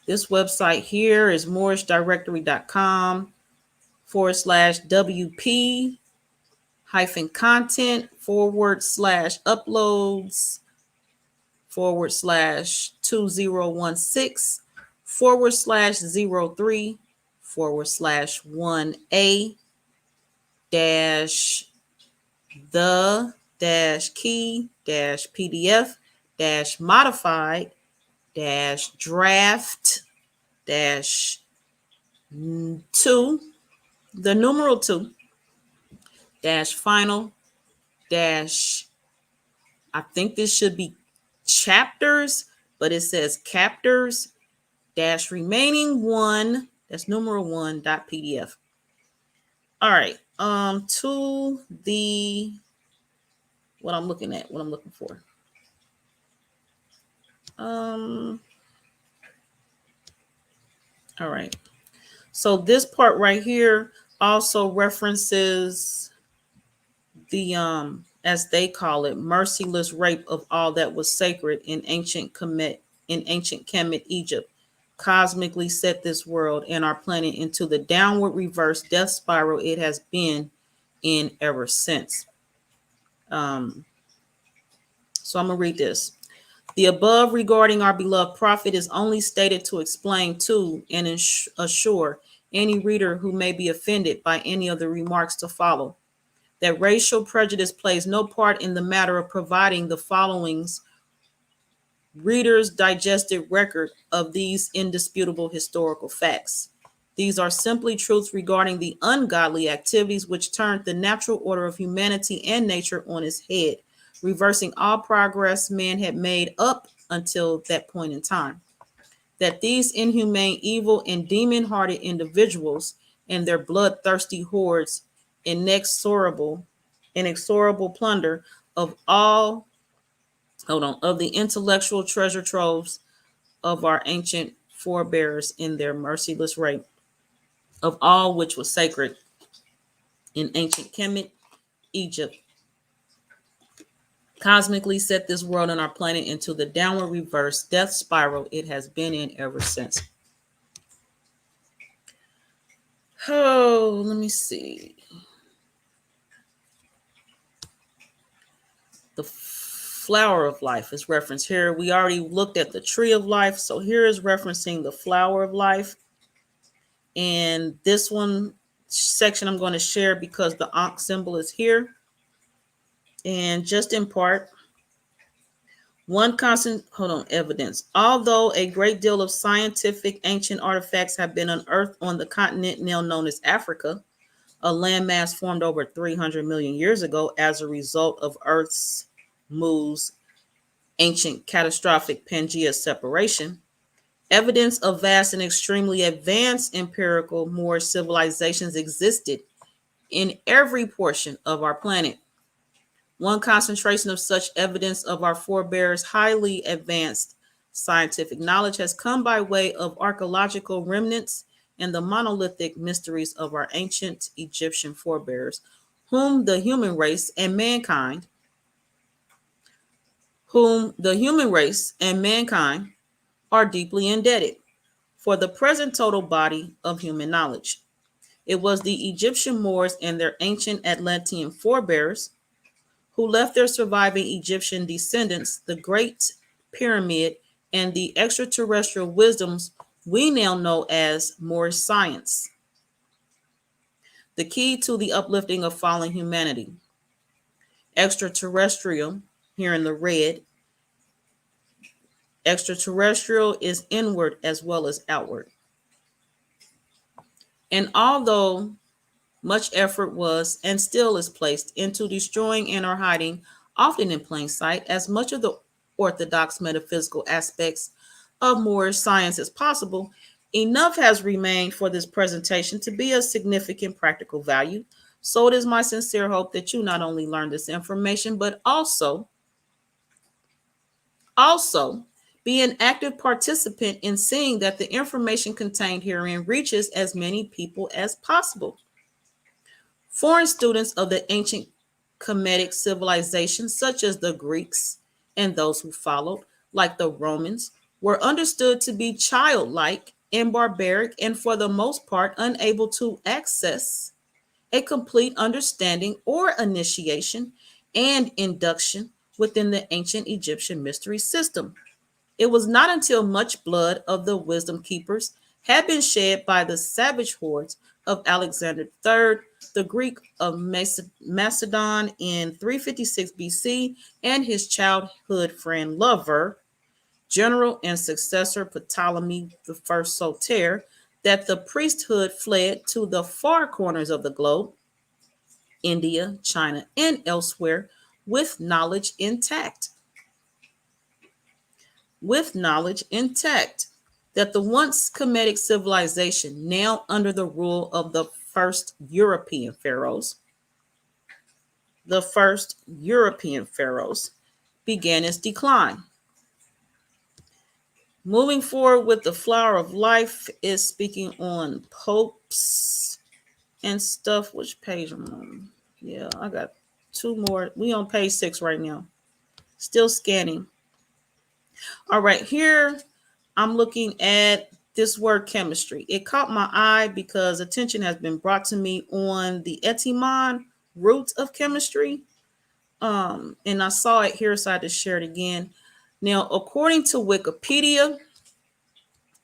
this website here is moorishdirectory.com/WP -content /uploads /2016 /03 /1A dash the dash key dash PDF dash modified dash draft dash 2, the numeral 2 dash final dash, I think this should be chapters, but it says captors dash remaining 1, that's numeral 1 .pdf. All right, to the what I'm looking for. All right. So this part right here also references the as they call it, merciless rape of all that was sacred in ancient Kemet, Egypt, cosmically set this world and our planet into the downward reverse death spiral it has been in ever since. So I'm gonna read this. The above regarding our beloved prophet is only stated to explain to and assure any reader who may be offended by any of the remarks to follow that racial prejudice plays no part in the matter of providing the following's reader's digested record of these indisputable historical facts. These are simply truths regarding the ungodly activities which turned the natural order of humanity and nature on its head, reversing all progress man had made up until that point in time. That these inhumane, evil, and demon-hearted individuals and their bloodthirsty hordes inexorable plunder of all, of the intellectual treasure troves of our ancient forebears in their merciless rape of all which was sacred in ancient Kemet, Egypt, cosmically set this world and our planet into the downward reverse death spiral it has been in ever since. Oh, let me see. The flower of life is referenced here. We already looked at the tree of life, so here is referencing the flower of life. And this one section I'm going to share because the Ankh symbol is here. And just in part, one constant, evidence. Although a great deal of scientific ancient artifacts have been unearthed on the continent now known as Africa, a landmass formed over 300 million years ago as a result of Earth's moves ancient catastrophic Pangea separation, evidence of vast and extremely advanced empirical Moorish civilizations existed in every portion of our planet. One concentration of such evidence of our forebears' highly advanced scientific knowledge has come by way of archaeological remnants and the monolithic mysteries of our ancient Egyptian forebears, whom the human race and mankind are deeply indebted for the present total body of human knowledge. It was the Egyptian Moors and their ancient Atlantean forebears who left their surviving Egyptian descendants the Great Pyramid and the extraterrestrial wisdoms we now know as Moorish science, the key to the uplifting of fallen humanity. Extraterrestrial, here in the red, extraterrestrial is inward as well as outward. And although much effort was and still is placed into destroying and or hiding, often in plain sight, as much of the orthodox metaphysical aspects of Moorish science as possible, enough has remained for this presentation to be of significant practical value. So it is my sincere hope that you not only learn this information, but also be an active participant in seeing that the information contained herein reaches as many people as possible. Foreign students of the ancient Khemetic civilization, such as the Greeks and those who followed, like the Romans, were understood to be childlike and barbaric and for the most part unable to access a complete understanding or initiation and induction within the ancient Egyptian mystery system. It was not until much blood of the wisdom keepers had been shed by the savage hordes of Alexander III, the Greek of Macedon in 356 BC, and his childhood friend lover, general and successor Ptolemy I Soter, that the priesthood fled to the far corners of the globe, India, China, and elsewhere, with knowledge intact. That the once Kemetic civilization, now under the rule of the first European pharaohs, began its decline. Moving forward with the flower of life is speaking on popes and stuff. Which page am I on? Yeah, I got two more. We on page 6 right now. Still scanning. All right, here I'm looking at this word chemistry. It caught my eye because attention has been brought to me on the etymon, roots of chemistry. And I saw it here, so I had to share it again. Now, according to Wikipedia,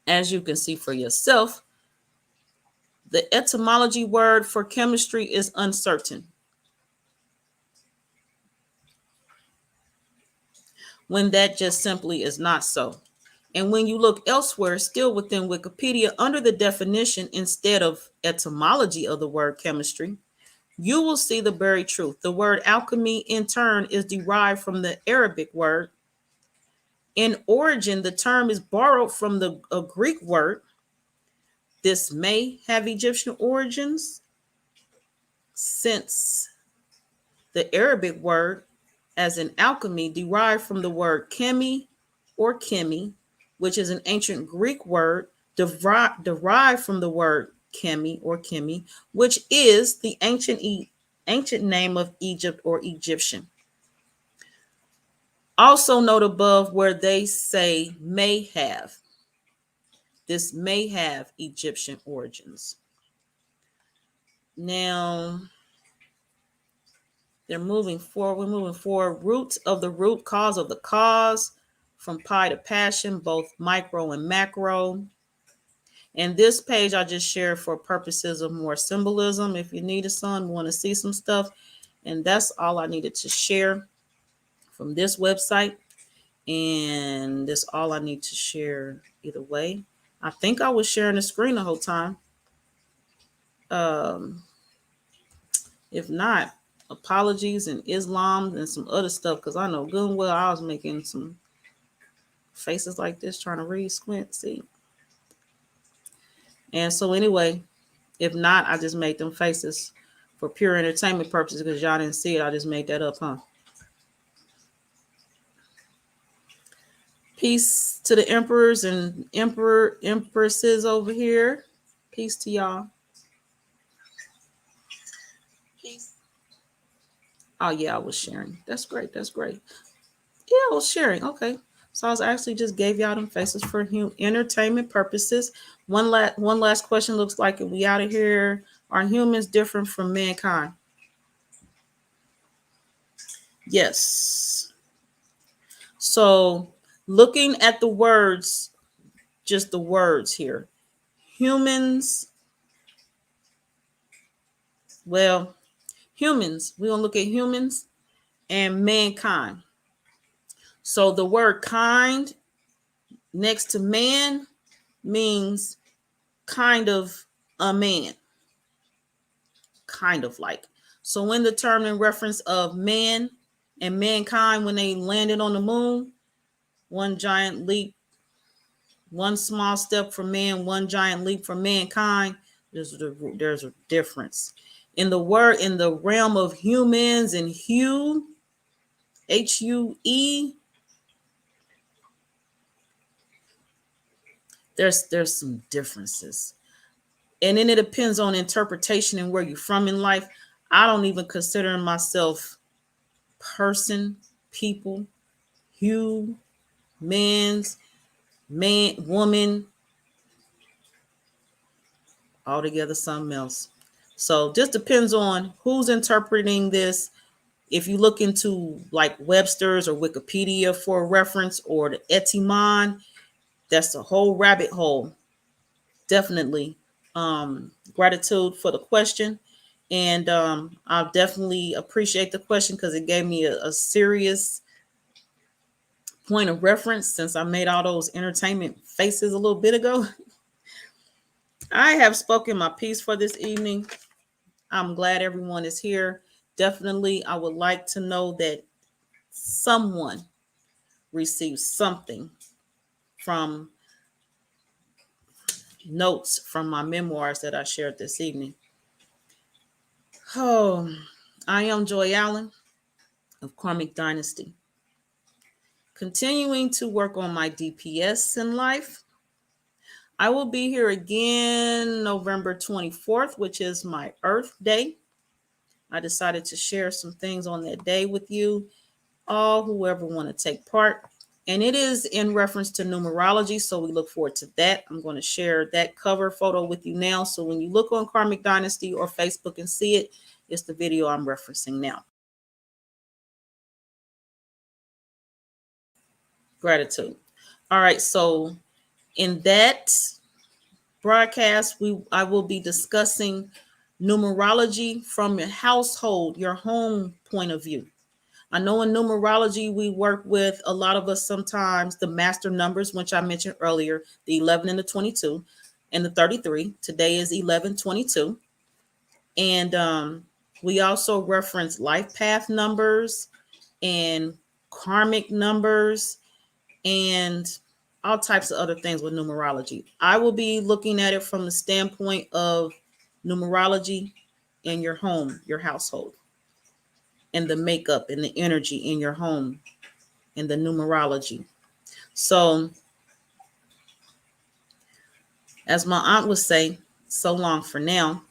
as you can see for yourself, the etymology word for chemistry is uncertain, when that just simply is not so. And when you look elsewhere, still within Wikipedia, under the definition instead of etymology of the word chemistry, you will see the very truth. The word alchemy, in turn, is derived from the Arabic word. In origin, the term is borrowed from a Greek word. This may have Egyptian origins, since the Arabic word, as in alchemy, derived from the word chemi or chemi, which is an ancient Greek word derived from the word chemi or chemi, which is the ancient name of Egypt or Egyptian. Also note above where they say may have. This may have Egyptian origins. Now, we're moving forward. Roots of the root, cause of the cause, from pi to passion, both micro and macro. And this page I just shared for purposes of more symbolism. If you need some, want to see some stuff. And that's all I needed to share from this website. And that's all I need to share either way. I think I was sharing the screen the whole time. If not, apologies and Islam and some other stuff, because I know good and well I was making some faces like this trying to read, squint, see. And so anyway, if not, I just made them faces for pure entertainment purposes because y'all didn't see it. I just made that up, huh? Peace to the emperors and empresses over here. Peace to y'all. Peace. Oh yeah, I was sharing. That's great. Yeah, I was sharing. Okay. So I was actually just gave y'all them faces for entertainment purposes. One last question looks like it. We out of here. Are humans different from mankind? Yes. So looking at the words, just the words here. Humans, well, humans, we're going to look at humans and mankind. So the word kind next to man means kind of a man, kind of like. So when the term in reference of man and mankind, when they landed on the moon, one giant leap, one small step for man, one giant leap for mankind, there's a difference. In the realm of humans and hue, Hue, there's some differences. And then it depends on interpretation and where you're from in life. I don't even consider myself person, people, hue, man, woman, altogether something else. So just depends on who's interpreting this. If you look into like Webster's or Wikipedia for a reference, or the etymon, that's a whole rabbit hole. Definitely. Gratitude for the question. And I definitely appreciate the question because it gave me a serious point of reference since I made all those entertainment faces a little bit ago. I have spoken my piece for this evening. I'm glad everyone is here. Definitely, I would like to know that someone received something from notes from my memoirs that I shared this evening. Oh, I am Joy Allen of Karmic Dynasty. Continuing to work on my DPS in life. I will be here again November 24th, which is my Earth Day. I decided to share some things on that day with you, all whoever want to take part. And it is in reference to numerology, so we look forward to that. I'm going to share that cover photo with you now. So when you look on Karmic Dynasty or Facebook and see it, it's the video I'm referencing now. Gratitude. All right, so in that broadcast, I will be discussing numerology from your household, your home point of view. I know in numerology, we work with a lot of us sometimes the master numbers, which I mentioned earlier, the 11 and the 22 and the 33. Today is 1122. And we also reference life path numbers and karmic numbers and all types of other things with numerology. I will be looking at it from the standpoint of numerology in your home, your household, and the makeup and the energy in your home and the numerology. So, as my aunt would say, so long for now.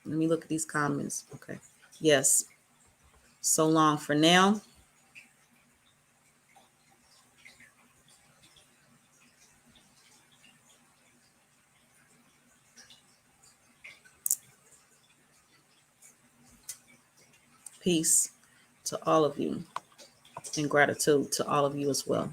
Let me look at these comments. Okay. Yes. So long for now. Peace to all of you and gratitude to all of you as well.